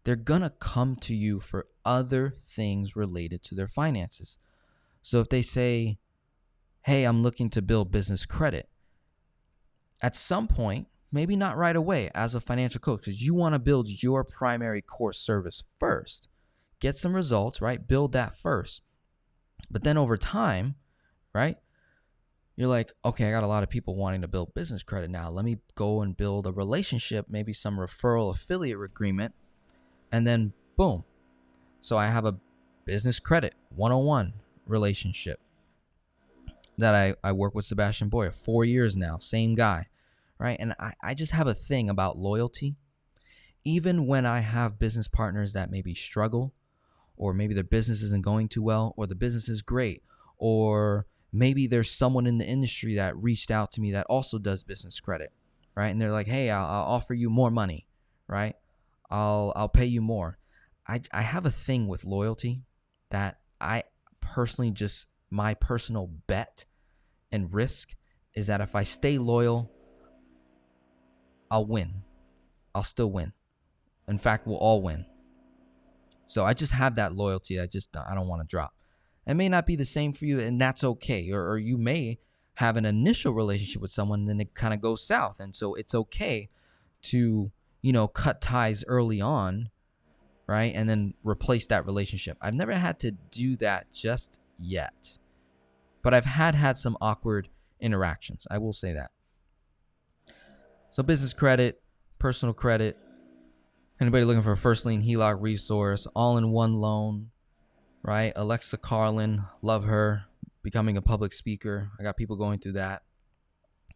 they're going to come to you for other things related to their finances. So if they say, hey, I'm looking to build business credit, at some point, maybe not right away as a financial coach, because you want to build your primary core service first. Get some results, right? Build that first. But then over time, right, you're like, okay, I got a lot of people wanting to build business credit now. Let me go and build a relationship, maybe some referral affiliate agreement, and then boom. So I have a business credit 101 relationship that I work with Sebastian Boyer 4 years now, same guy, right? And I just have a thing about loyalty. Even when I have business partners that maybe struggle, or maybe their business isn't going too well, or the business is great, or maybe there's someone in the industry that reached out to me that also does business credit, right? And they're like, hey, I'll offer you more money, right? I'll pay you more. I have a thing with loyalty that I personally just, my personal bet and risk is that if I stay loyal, I'll win. I'll still win. In fact, we'll all win. So I just have that loyalty. I don't want to drop. It may not be the same for you, and that's okay. Or you may have an initial relationship with someone, and then it kind of goes south. And so it's okay to, cut ties early on, right? And then replace that relationship. I've never had to do that just yet, but I've had some awkward interactions. I will say that. So business credit, personal credit, anybody looking for a first lien HELOC resource, all-in-one loan, right? Alexa Carlin, love her, becoming a public speaker. I got people going through that.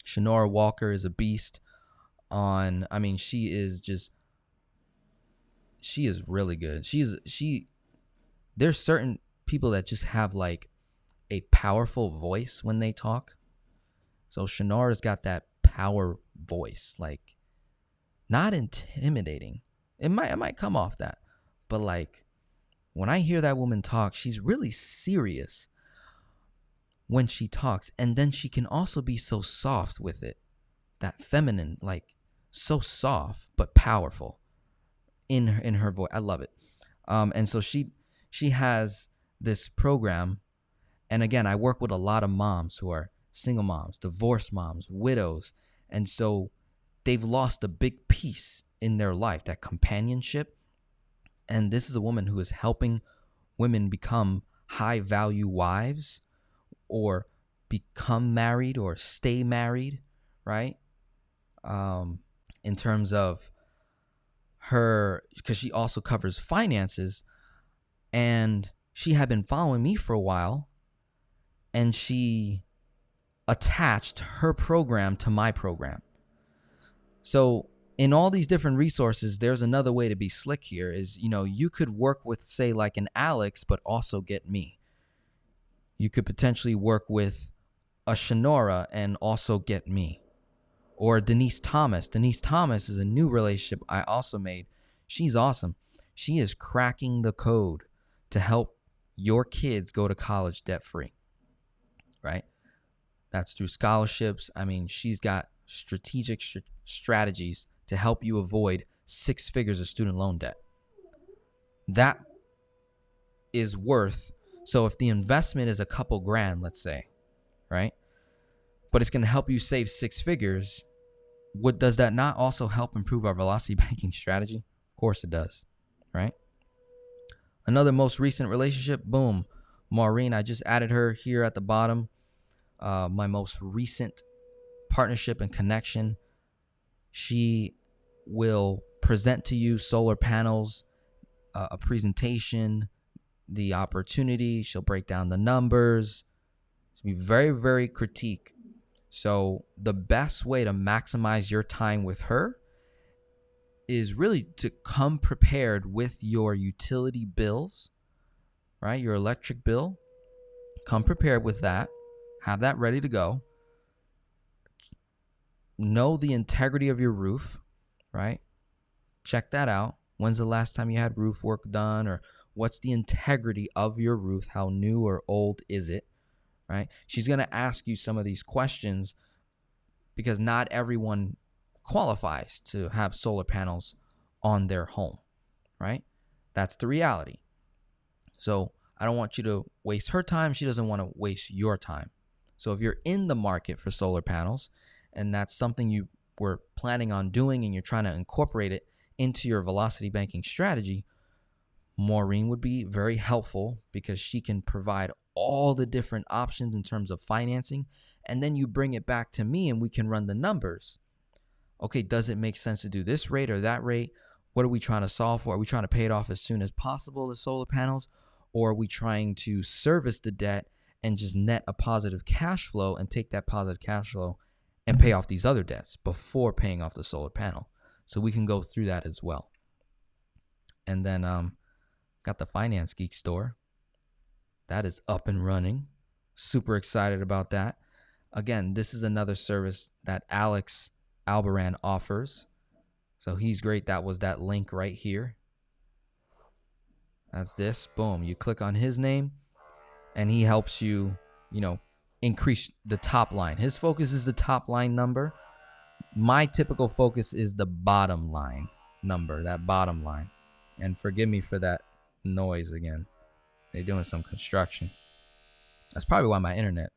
Shanora Walker is a beast she is really good. There's certain people that just have like a powerful voice when they talk. So Shanora's got that power voice, like not intimidating. It might come off that, but like when I hear that woman talk, she's really serious when she talks, and then she can also be so soft with it, that feminine, like so soft but powerful in her voice. I love it. And so she has this program, and again, I work with a lot of moms who are single moms, divorced moms, widows, and so they've lost a big piece in their life, that companionship. And this is a woman who is helping women become high value wives, or become married, or stay married, right? In terms of her, because she also covers finances, and she had been following me for a while, and she attached her program to my program. So in all these different resources, there's another way to be slick here is, you could work with, say, like an Alex, but also get me. You could potentially work with a Shanora and also get me. Or Denise Thomas. Denise Thomas is a new relationship I also made. She's awesome. She is cracking the code to help your kids go to college debt-free, right? That's through scholarships. She's got strategic strategies to help you avoid 6 figures of student loan debt. That is worth, so if the investment is a couple grand, let's say, right? But it's going to help you save 6 figures. Does that not also help improve our velocity banking strategy? Of course it does, right? Another most recent relationship, boom, Maureen, I just added her here at the bottom. My most recent partnership and connection. She will present to you solar panels, a presentation, the opportunity. She'll break down the numbers. She'll be very, very critique. So the best way to maximize your time with her is really to come prepared with your utility bills, right? Your electric bill. Come prepared with that. Have that ready to go. Know the integrity of your roof, right? Check that out. When's the last time you had roof work done? Or what's the integrity of your roof? How new or old is it? Right? She's going to ask you some of these questions because not everyone qualifies to have solar panels on their home, right? That's the reality. So I don't want you to waste her time. She doesn't want to waste your time. So if you're in the market for solar panels and that's something you were planning on doing and you're trying to incorporate it into your velocity banking strategy, Maureen would be very helpful because she can provide all the different options in terms of financing. And then you bring it back to me and we can run the numbers. Okay, does it make sense to do this rate or that rate? What are we trying to solve for? Are we trying to pay it off as soon as possible, the solar panels? Or are we trying to service the debt and just net a positive cash flow and take that positive cash flow and pay off these other debts before paying off the solar panel? So we can go through that as well. And then got the Finance Geek store. That is up and running. Super excited about that. Again, this is another service that Alex Albaran offers. So he's great. That was that link right here. That's this. Boom. You click on his name and he helps you, increase the top line. His focus is the top line number. My typical focus is the bottom line number, that bottom line. And forgive me for that noise again. They're doing some construction. That's probably why my internet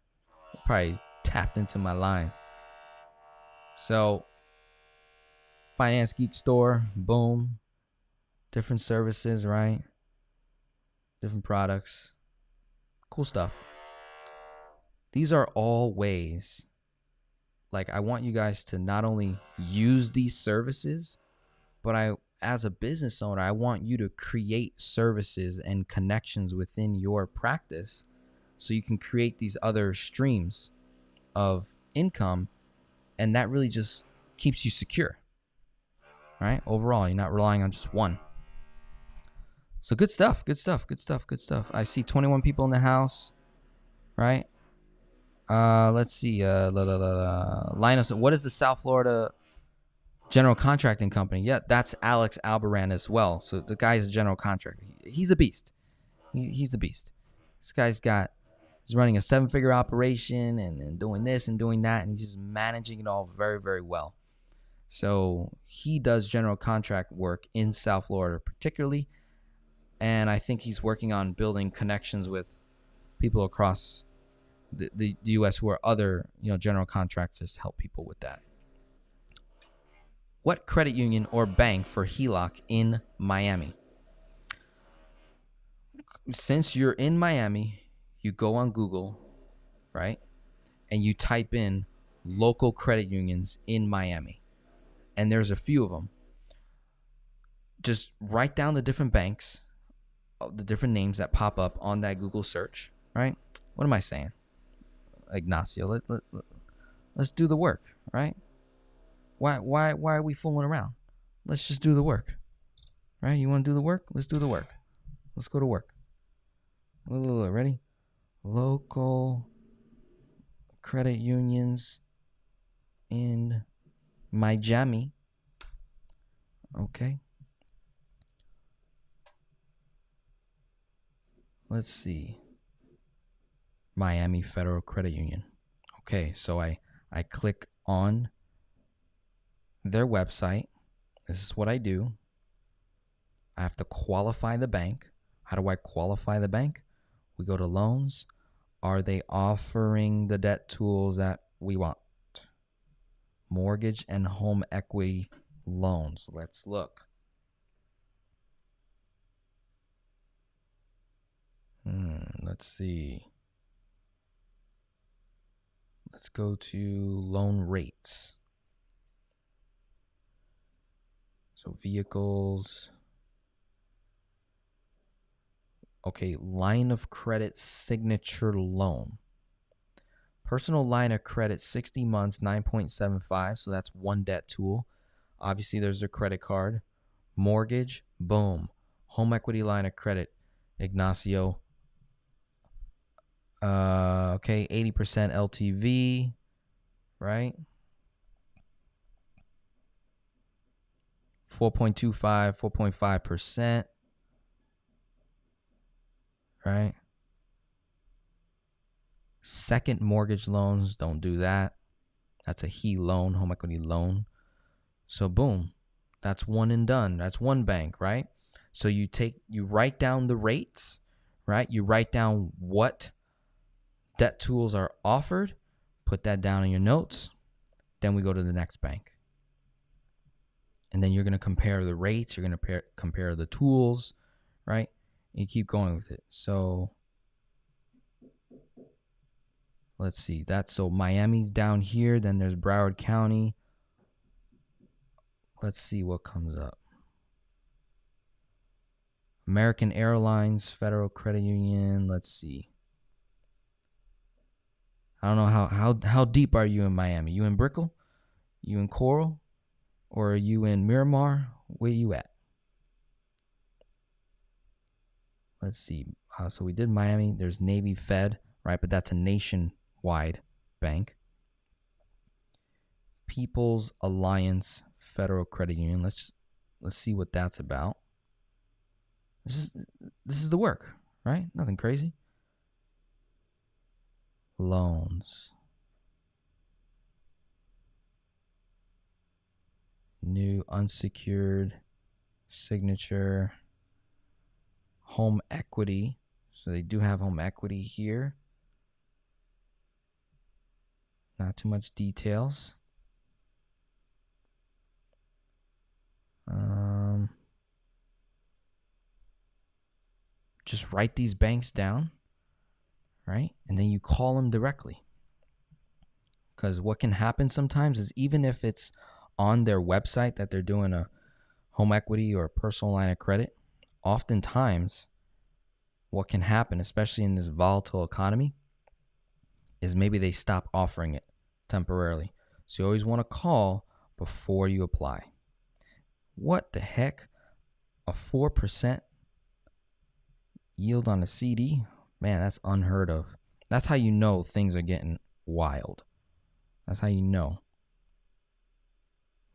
probably tapped into my line. So, Finance Geek store, boom. Different services, right? Different products. Cool stuff. These are all ways, I want you guys to not only use these services, but as a business owner, I want you to create services and connections within your practice so you can create these other streams of income, and that really just keeps you secure, right? Overall, you're not relying on just one. So good stuff. I see 21 people in the house, right? Let's see. Linus, what is the South Florida general contracting company? Yeah, that's Alex Albaran as well. So the guy's a general contractor. He's a beast. He's a beast. This guy's he's running a 7-figure operation and doing this and doing that, and he's just managing it all very, very well. So he does general contract work in South Florida particularly, and I think he's working on building connections with people across the U.S. who are other general contractors to help people with that. What credit union or bank for HELOC in Miami? Since you're in Miami, you go on Google, right? And you type in local credit unions in Miami. And there's a few of them. Just write down the different banks, the different names that pop up on that Google search, right? What am I saying? Ignacio, let's do the work, right? Why are we fooling around? Let's just do the work, right? You want to do the work? Let's do the work. Let's go to work. Ready? Local credit unions in Miami. Okay. Let's see. Miami Federal Credit Union. Okay, so I click on their website. This is what I do. I have to qualify the bank. How do I qualify the bank? We go to loans. Are they offering the debt tools that we want? Mortgage and home equity loans. Let's look. Let's see. Let's go to loan rates. So vehicles. Okay, line of credit signature loan. Personal line of credit, 60 months, 9.75. So that's one debt tool. Obviously, there's a credit card. Mortgage, boom. Home equity line of credit, Ignacio. Okay, 80% LTV, right? 4.25, 4.5%, right? Second mortgage loans, don't do that. That's a HE loan, home equity loan. So boom, that's one and done. That's one bank, right? So you write down the rates, right? You write down what debt tools are offered, put that down in your notes. Then we go to the next bank. And then you're going to compare the rates, you're going to compare the tools, right? And you keep going with it. So let's see. So Miami's down here, then there's Broward County. Let's see what comes up. American Airlines, Federal Credit Union. Let's see. I don't know how deep are you in Miami? You in Brickell? You in Coral? Or are you in Miramar? Where you at? Let's see. So we did Miami. There's Navy Fed, right? But that's a nationwide bank. People's Alliance Federal Credit Union. Let's see what that's about. This is the work, right? Nothing crazy. Loans. New unsecured signature. Home equity. So they do have home equity here. Not too much details. Just write these banks down, right? And then you call them directly. Because what can happen sometimes is even if it's on their website that they're doing a home equity or a personal line of credit, oftentimes what can happen, especially in this volatile economy, is maybe they stop offering it temporarily. So you always want to call before you apply. What the heck? A 4% yield on a CD? Man, that's unheard of. That's how you know things are getting wild. That's how you know.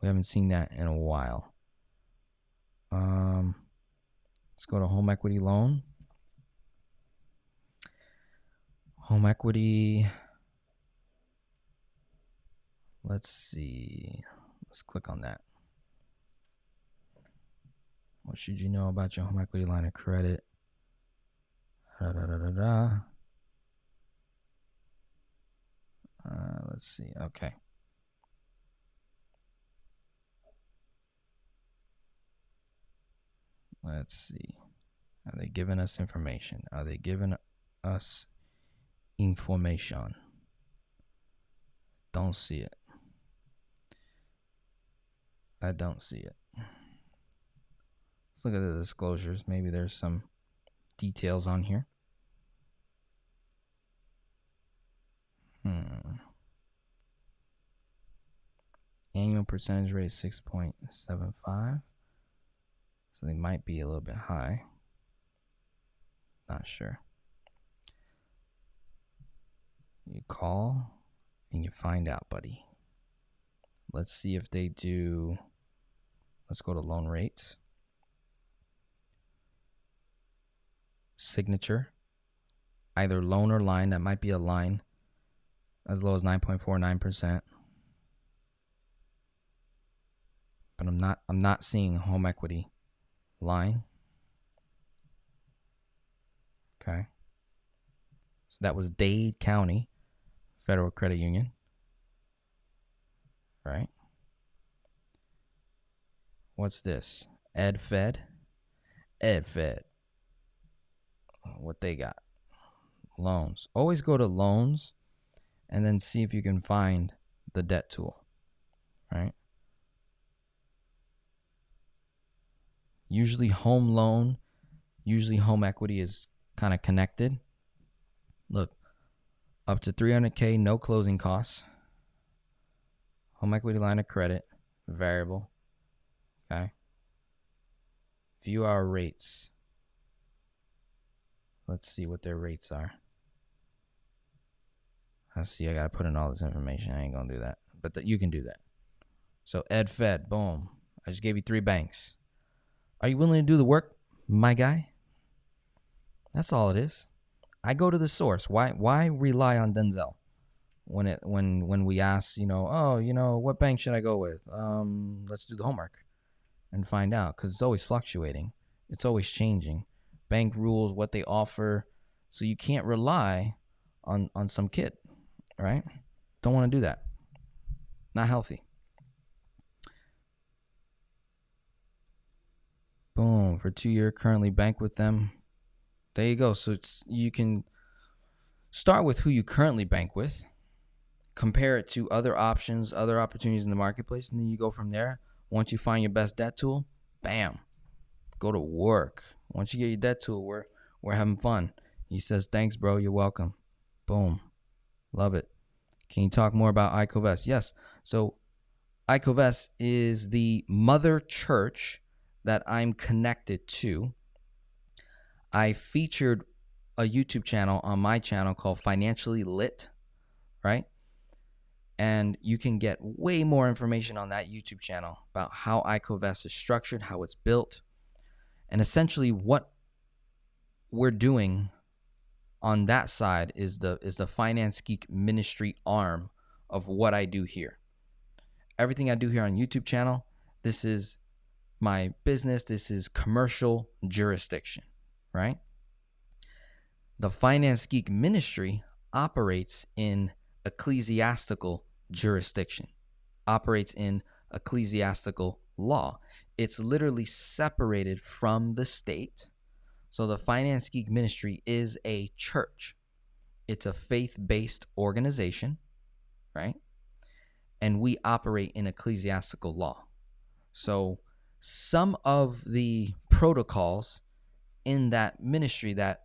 We haven't seen that in a while. Let's go to home equity loan. Home equity. Let's see. Let's click on that. What should you know about your home equity line of credit? Let's see. Okay. Let's see. Are they giving us information? Are they giving us information? Don't see it. I don't see it. Let's look at the disclosures. Maybe there's some details on here. Annual percentage rate 6.75. So they might be a little bit high. Not sure. You call and you find out, buddy. Let's see if they do. Let's go to loan rates. Signature. Either loan or line. That might be a line. As low as 9.49%. But I'm not seeing home equity line. Okay. So that was Dade County Federal Credit Union. Right. What's this? EdFed. What they got? Loans. Always go to loans and then see if you can find the debt tool. Right. Usually home loan, usually home equity is kind of connected. Look, up to $300K, no closing costs. Home equity line of credit, variable. Okay. View our rates. Let's see what their rates are. I got to put in all this information. I ain't going to do that. But you can do that. So EdFed, boom. I just gave you 3 banks. Are you willing to do the work, my guy? That's all it is. I go to the source. Why rely on Denzel when we ask, what bank should I go with? Let's do the homework and find out, because it's always fluctuating. It's always changing. Bank rules, what they offer. So you can't rely on some kid, right? Don't want to do that. Not healthy. Boom. For 2 years, currently bank with them. There you go. So you can start with who you currently bank with, compare it to other options, other opportunities in the marketplace, and then you go from there. Once you find your best debt tool, bam, go to work. Once you get your debt tool, we're having fun. He says, thanks, bro. You're welcome. Boom. Love it. Can you talk more about ICOVEST? Yes. So ICOVEST is the mother church that I'm connected to. I featured a YouTube channel on my channel called Financially Lit, right? And you can get way more information on that YouTube channel about how ICOVEST is structured, how it's built, and essentially what we're doing on that side is the Finance Geek Ministry arm of what I do here. Everything I do here on YouTube channel, this is my business. This is commercial jurisdiction, right? The Finance Geek Ministry operates in ecclesiastical jurisdiction, operates in ecclesiastical law. It's literally separated from the state. So the Finance Geek Ministry is a church. It's a faith-based organization, right? And we operate in ecclesiastical law. So some of the protocols in that ministry that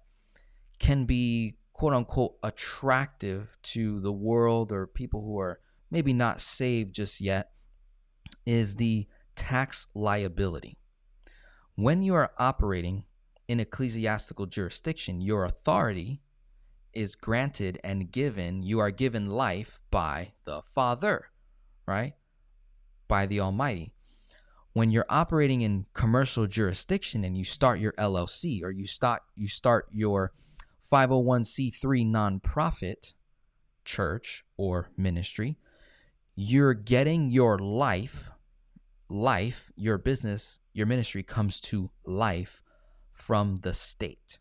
can be quote unquote attractive to the world or people who are maybe not saved just yet is the tax liability. When you are operating in ecclesiastical jurisdiction, your authority is granted and given, you are given life by the Father, right? By the Almighty. When you're operating in commercial jurisdiction and you start your LLC or you start your 501c3 nonprofit church or ministry, you're getting your life, your business, your ministry comes to life from the state,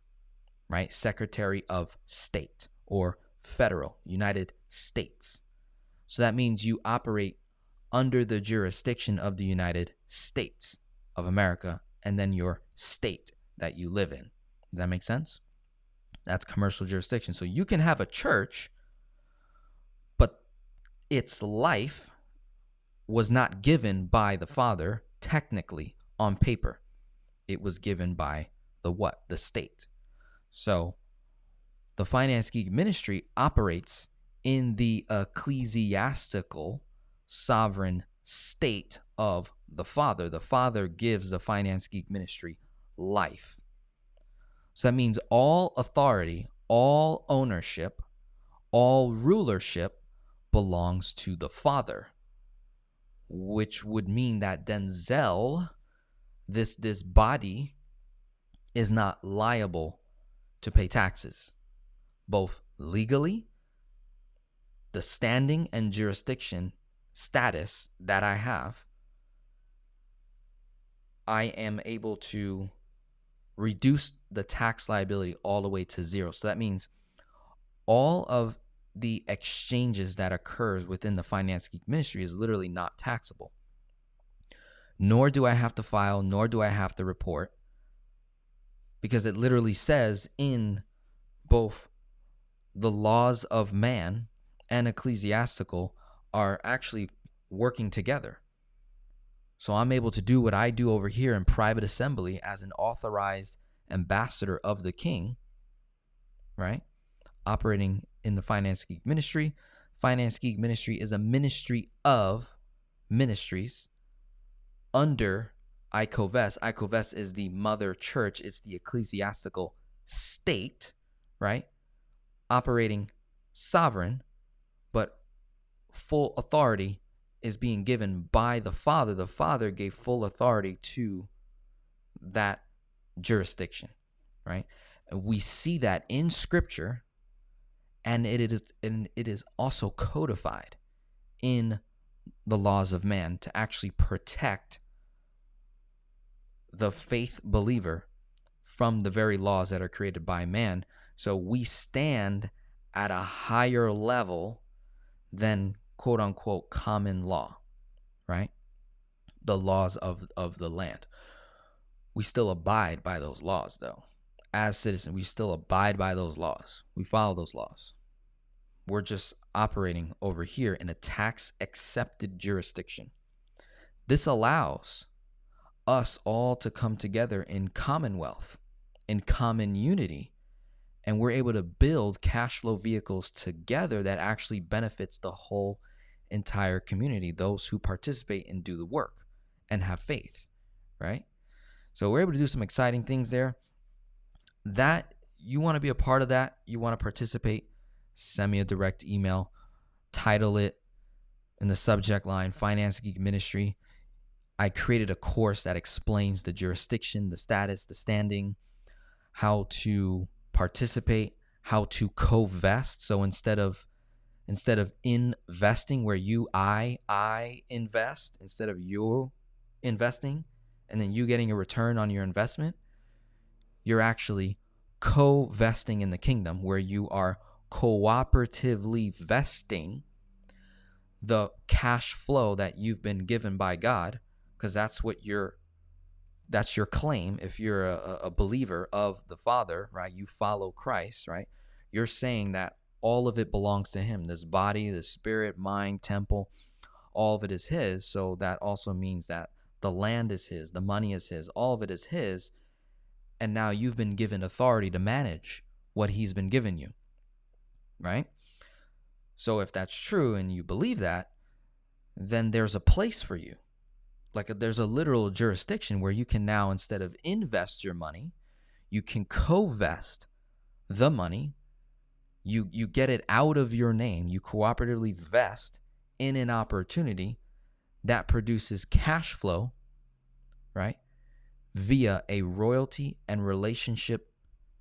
right? Secretary of State or federal, United States. So that means you operate under the jurisdiction of the United States of America and then your state that you live in. Does that make sense? That's commercial jurisdiction. So you can have a church, but its life was not given by the Father technically on paper. It was given by the what? The state. So the Finance Geek Ministry operates in the ecclesiastical sovereign state of the Father. The Father gives the Finance Geek Ministry life. So that means all authority, all ownership, all rulership belongs to the Father, which would mean that Denzel, this body, is not liable to pay taxes, both legally, the standing and jurisdiction status that I have, I am able to reduce the tax liability all the way to zero. So that means all of the exchanges that occurs within the Finance Geek Ministry is literally not taxable. Nor do I have to file, nor do I have to report, because it literally says in both the laws of man and ecclesiastical are actually working together. So I'm able to do what I do over here in private assembly as an authorized ambassador of the King, right? Operating in the Finance Geek Ministry. Finance Geek Ministry is a ministry of ministries under ICOVEST. ICOVEST is the mother church. It's the ecclesiastical state, right? Operating sovereign, but full authority is being given by the Father. The Father gave full authority to that jurisdiction, right? And we see that in Scripture, and it is also codified in the laws of man to actually protect the faith believer from the very laws that are created by man. So we stand at a higher level than quote unquote common law, right? The laws of the land. We still abide by those laws, though. As citizens, we still abide by those laws. We follow those laws. We're just operating over here in a tax-accepted jurisdiction. This allows us all to come together in commonwealth, in common unity, and we're able to build cash flow vehicles together that actually benefits the whole entire community, those who participate and do the work and have faith, right? So we're able to do some exciting things there. That you want to be a part of that, you want to participate, send me a direct email, title it in the subject line, Finance Geek Ministry. I created a course that explains the jurisdiction, the status, the standing, how to participate, how to co-vest. So instead of investing where I invest, instead of you investing and then you getting a return on your investment, you're actually co-vesting in the kingdom, where you are cooperatively vesting the cash flow that you've been given by God, because that's your claim. If you're a believer of the Father, right, you follow Christ, right, you're saying that all of it belongs to him. This body, the spirit, mind, temple, all of it is his. So that also means that the land is his, the money is his, all of it is his. And now you've been given authority to manage what he's been given you, right? So if that's true and you believe that, then there's a place for you. There's a literal jurisdiction where you can now, instead of invest your money, you can co-vest the money. You get it out of your name. You cooperatively vest in an opportunity that produces cash flow, right, via a royalty and relationship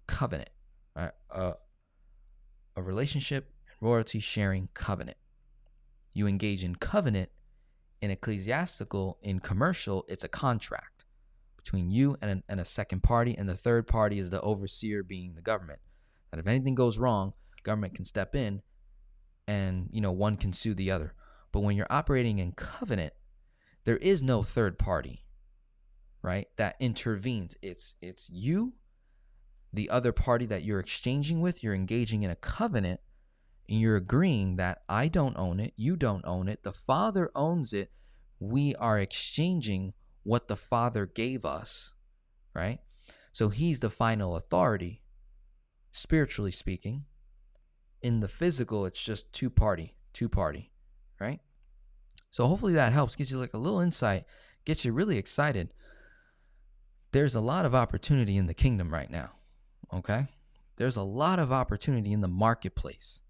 covenant, right? A relationship and royalty sharing covenant. You engage in covenant. In ecclesiastical, in commercial, it's a contract between you and a second party, and the third party is the overseer, being the government. That if anything goes wrong, government can step in and, one can sue the other. But when you're operating in covenant, there is no third party, right, that intervenes. It's you, the other party that you're exchanging with. You're engaging in a covenant, and you're agreeing that I don't own it, you don't own it, the Father owns it. We are exchanging what the Father gave us, right? So he's the final authority, spiritually speaking. In the physical, it's just two party, right? So hopefully that helps, gives you a little insight, gets you really excited. There's a lot of opportunity in the kingdom right now, okay? There's a lot of opportunity in the marketplace.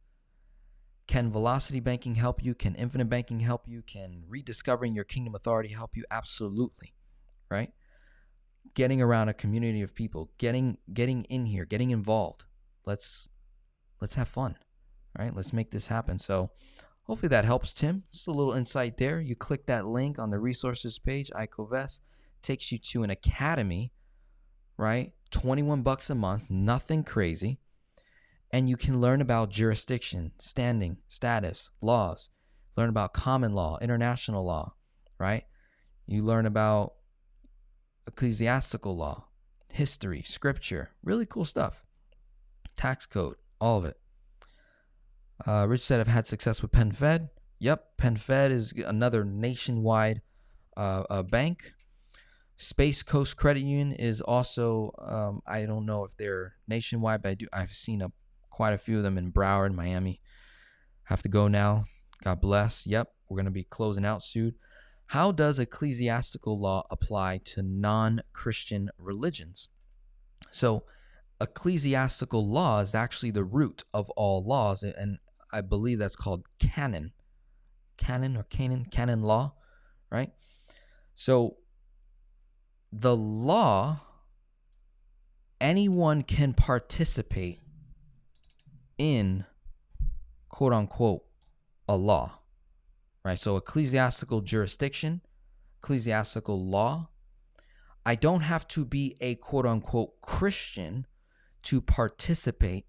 Can velocity banking help you? Can infinite banking help you? Can rediscovering your kingdom authority help you? Absolutely, right? Getting around a community of people, getting in here, getting involved. Let's have fun, right? Let's make this happen. So hopefully that helps, Tim. Just a little insight there. You click that link on the resources page, iCovest, takes you to an academy, right? $21 a month, nothing crazy. And you can learn about jurisdiction, standing, status, laws, learn about common law, international law, right? You learn about ecclesiastical law, history, scripture, really cool stuff. Tax code, all of it. Rich said, I've had success with PenFed. Yep, PenFed is another nationwide bank. Space Coast Credit Union is also, I don't know if they're nationwide, but I've seen quite a few of them in Broward, Miami. Have to go now. God bless. Yep, we're going to be closing out soon. How does ecclesiastical law apply to non-Christian religions? So ecclesiastical law is actually the root of all laws, and I believe that's called canon. canon law, right? So the law, anyone can participate in, quote unquote, a law, right? So ecclesiastical jurisdiction, ecclesiastical law. I don't have to be a quote unquote Christian to participate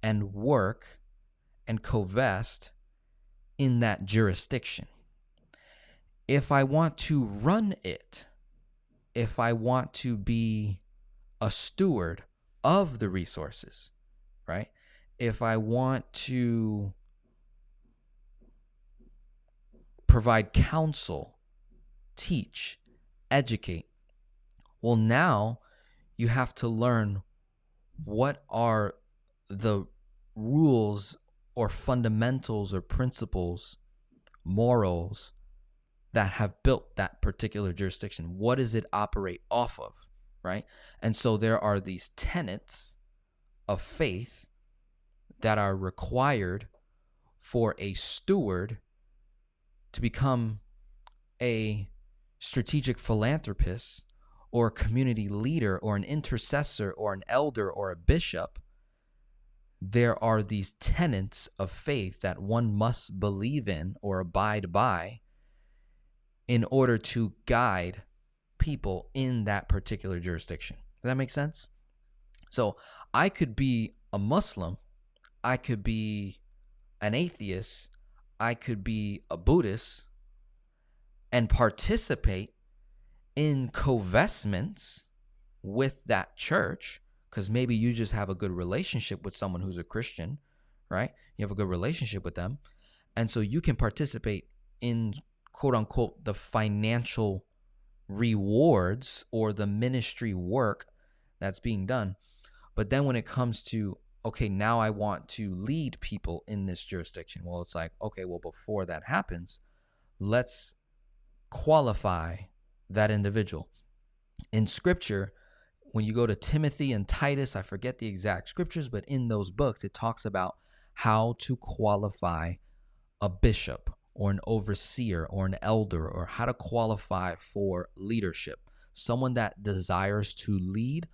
and work and co-vest in that jurisdiction. If I want to run it, if I want to be a steward of the resources, right? If I want to provide counsel, teach, educate, well, now you have to learn what are the rules or fundamentals or principles, morals that have built that particular jurisdiction. What does it operate off of, right? And so there are these tenets of faith that are required for a steward to become a strategic philanthropist or a community leader or an intercessor or an elder or a bishop. There are these tenets of faith that one must believe in or abide by in order to guide people in that particular jurisdiction. Does that make sense? So I could be a Muslim, I could be an atheist, I could be a Buddhist, and participate in co-vestments with that church, because maybe you just have a good relationship with someone who's a Christian, right? You have a good relationship with them. And so you can participate in, quote unquote, the financial rewards or the ministry work that's being done. But then when it comes to, okay, now I want to lead people in this jurisdiction. Well, it's like, okay, well, before that happens, let's qualify that individual. In scripture, when you go to Timothy and Titus, I forget the exact scriptures, but in those books, it talks about how to qualify a bishop or an overseer or an elder, or how to qualify for leadership. Someone that desires to lead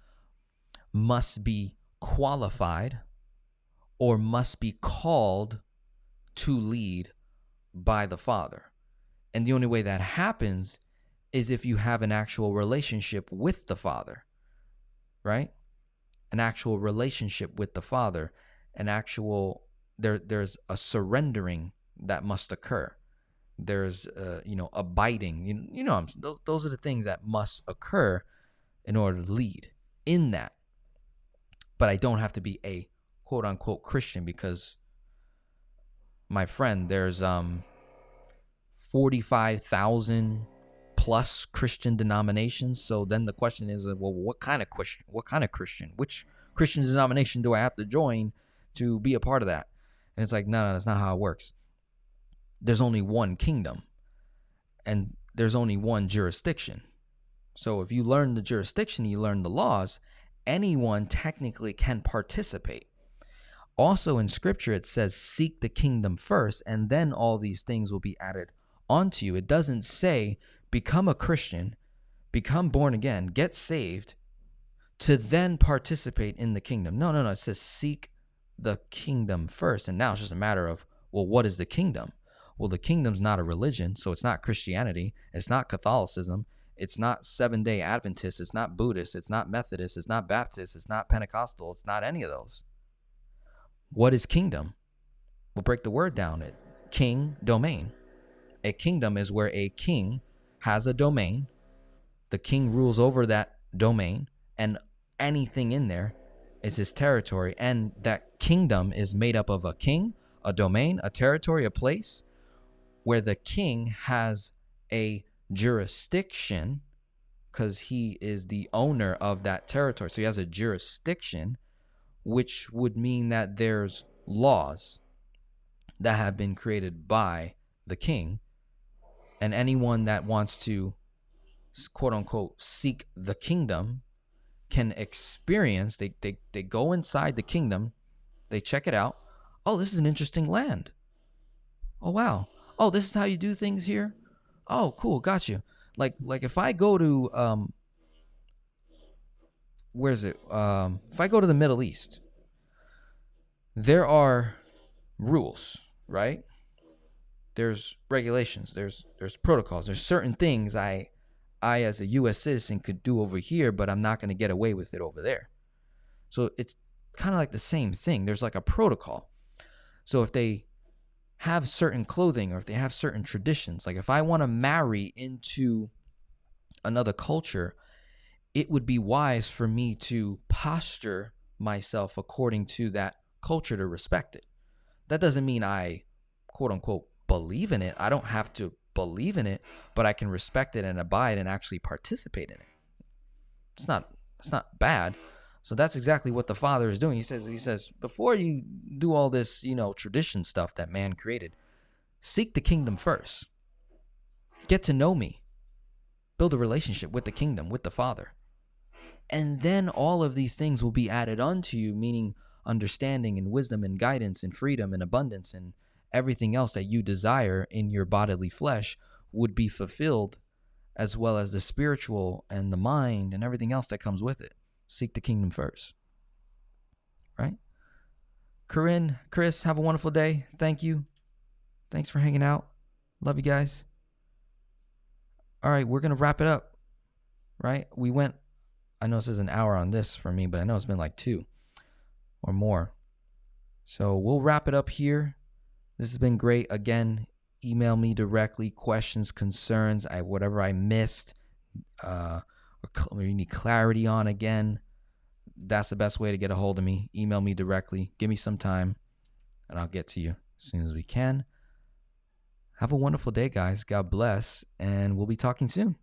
must be qualified or must be called to lead by the Father. And the only way that happens is if you have an actual relationship with the Father, right? An actual relationship with the Father, there's a surrendering that must occur. There's, abiding. Those are the things that must occur in order to lead in that. But I don't have to be a quote unquote Christian, because my friend, there's 45,000 plus Christian denominations. So then the question is, well, what kind of Christian? Which Christian denomination do I have to join to be a part of that? And it's like, no, that's not how it works. There's only one kingdom and there's only one jurisdiction. So if you learn the jurisdiction, you learn the laws, anyone technically can participate. Also in scripture, it says, seek the kingdom first, and then all these things will be added onto you. It doesn't say become a Christian, become born again, get saved, to then participate in the kingdom. No. It says seek the kingdom first. And now it's just a matter of, well, what is the kingdom? Well, the kingdom's not a religion, so it's not Christianity, it's not Catholicism, it's not Seventh-day Adventist, it's not Buddhist, it's not Methodist, it's not Baptist, it's not Pentecostal, it's not any of those. What is kingdom? We'll break the word down. King, domain. A kingdom is where a king has a domain. The king rules over that domain, and anything in there is his territory. And that kingdom is made up of a king, a domain, a territory, a place where the king has a jurisdiction because he is the owner of that territory. So he has a jurisdiction, which would mean that there's laws that have been created by the king. And anyone that wants to, quote unquote, seek the kingdom can experience, they go inside the kingdom, they check it out. Oh, this is an interesting land. Oh, wow. Oh, this is how you do things here? Oh, cool, got you. Like if I go to where's it? If I go to the Middle East, there are rules, right? There's regulations, there's protocols, there's certain things I as a US citizen could do over here, but I'm not going to get away with it over there. So it's kind of like the same thing. There's like a protocol. So if they have certain clothing or if they have certain traditions, like if I want to marry into another culture, it would be wise for me to posture myself according to that culture to respect it. That doesn't mean I, quote unquote, believe in it. I don't have to believe in it, but I can respect it and abide and actually participate in it. It's not bad. So that's exactly what the Father is doing. He says, before you do all this, tradition stuff that man created, seek the kingdom first. Get to know me. Build a relationship with the kingdom, with the Father. And then all of these things will be added unto you, meaning understanding and wisdom and guidance and freedom and abundance and everything else that you desire in your bodily flesh would be fulfilled, as well as the spiritual and the mind and everything else that comes with it. Seek the kingdom first. Right? Corinne, Chris, have a wonderful day. Thank you. Thanks for hanging out. Love you guys. All right, we're going to wrap it up. Right? I know it says an hour on this for me, but I know it's been like 2 or more. So we'll wrap it up here. This has been great. Again, email me directly, questions, concerns, whatever I missed, or you need clarity on. Again, that's the best way to get a hold of me. Email me directly. Give me some time, and I'll get to you as soon as we can. Have a wonderful day, guys. God bless, and we'll be talking soon.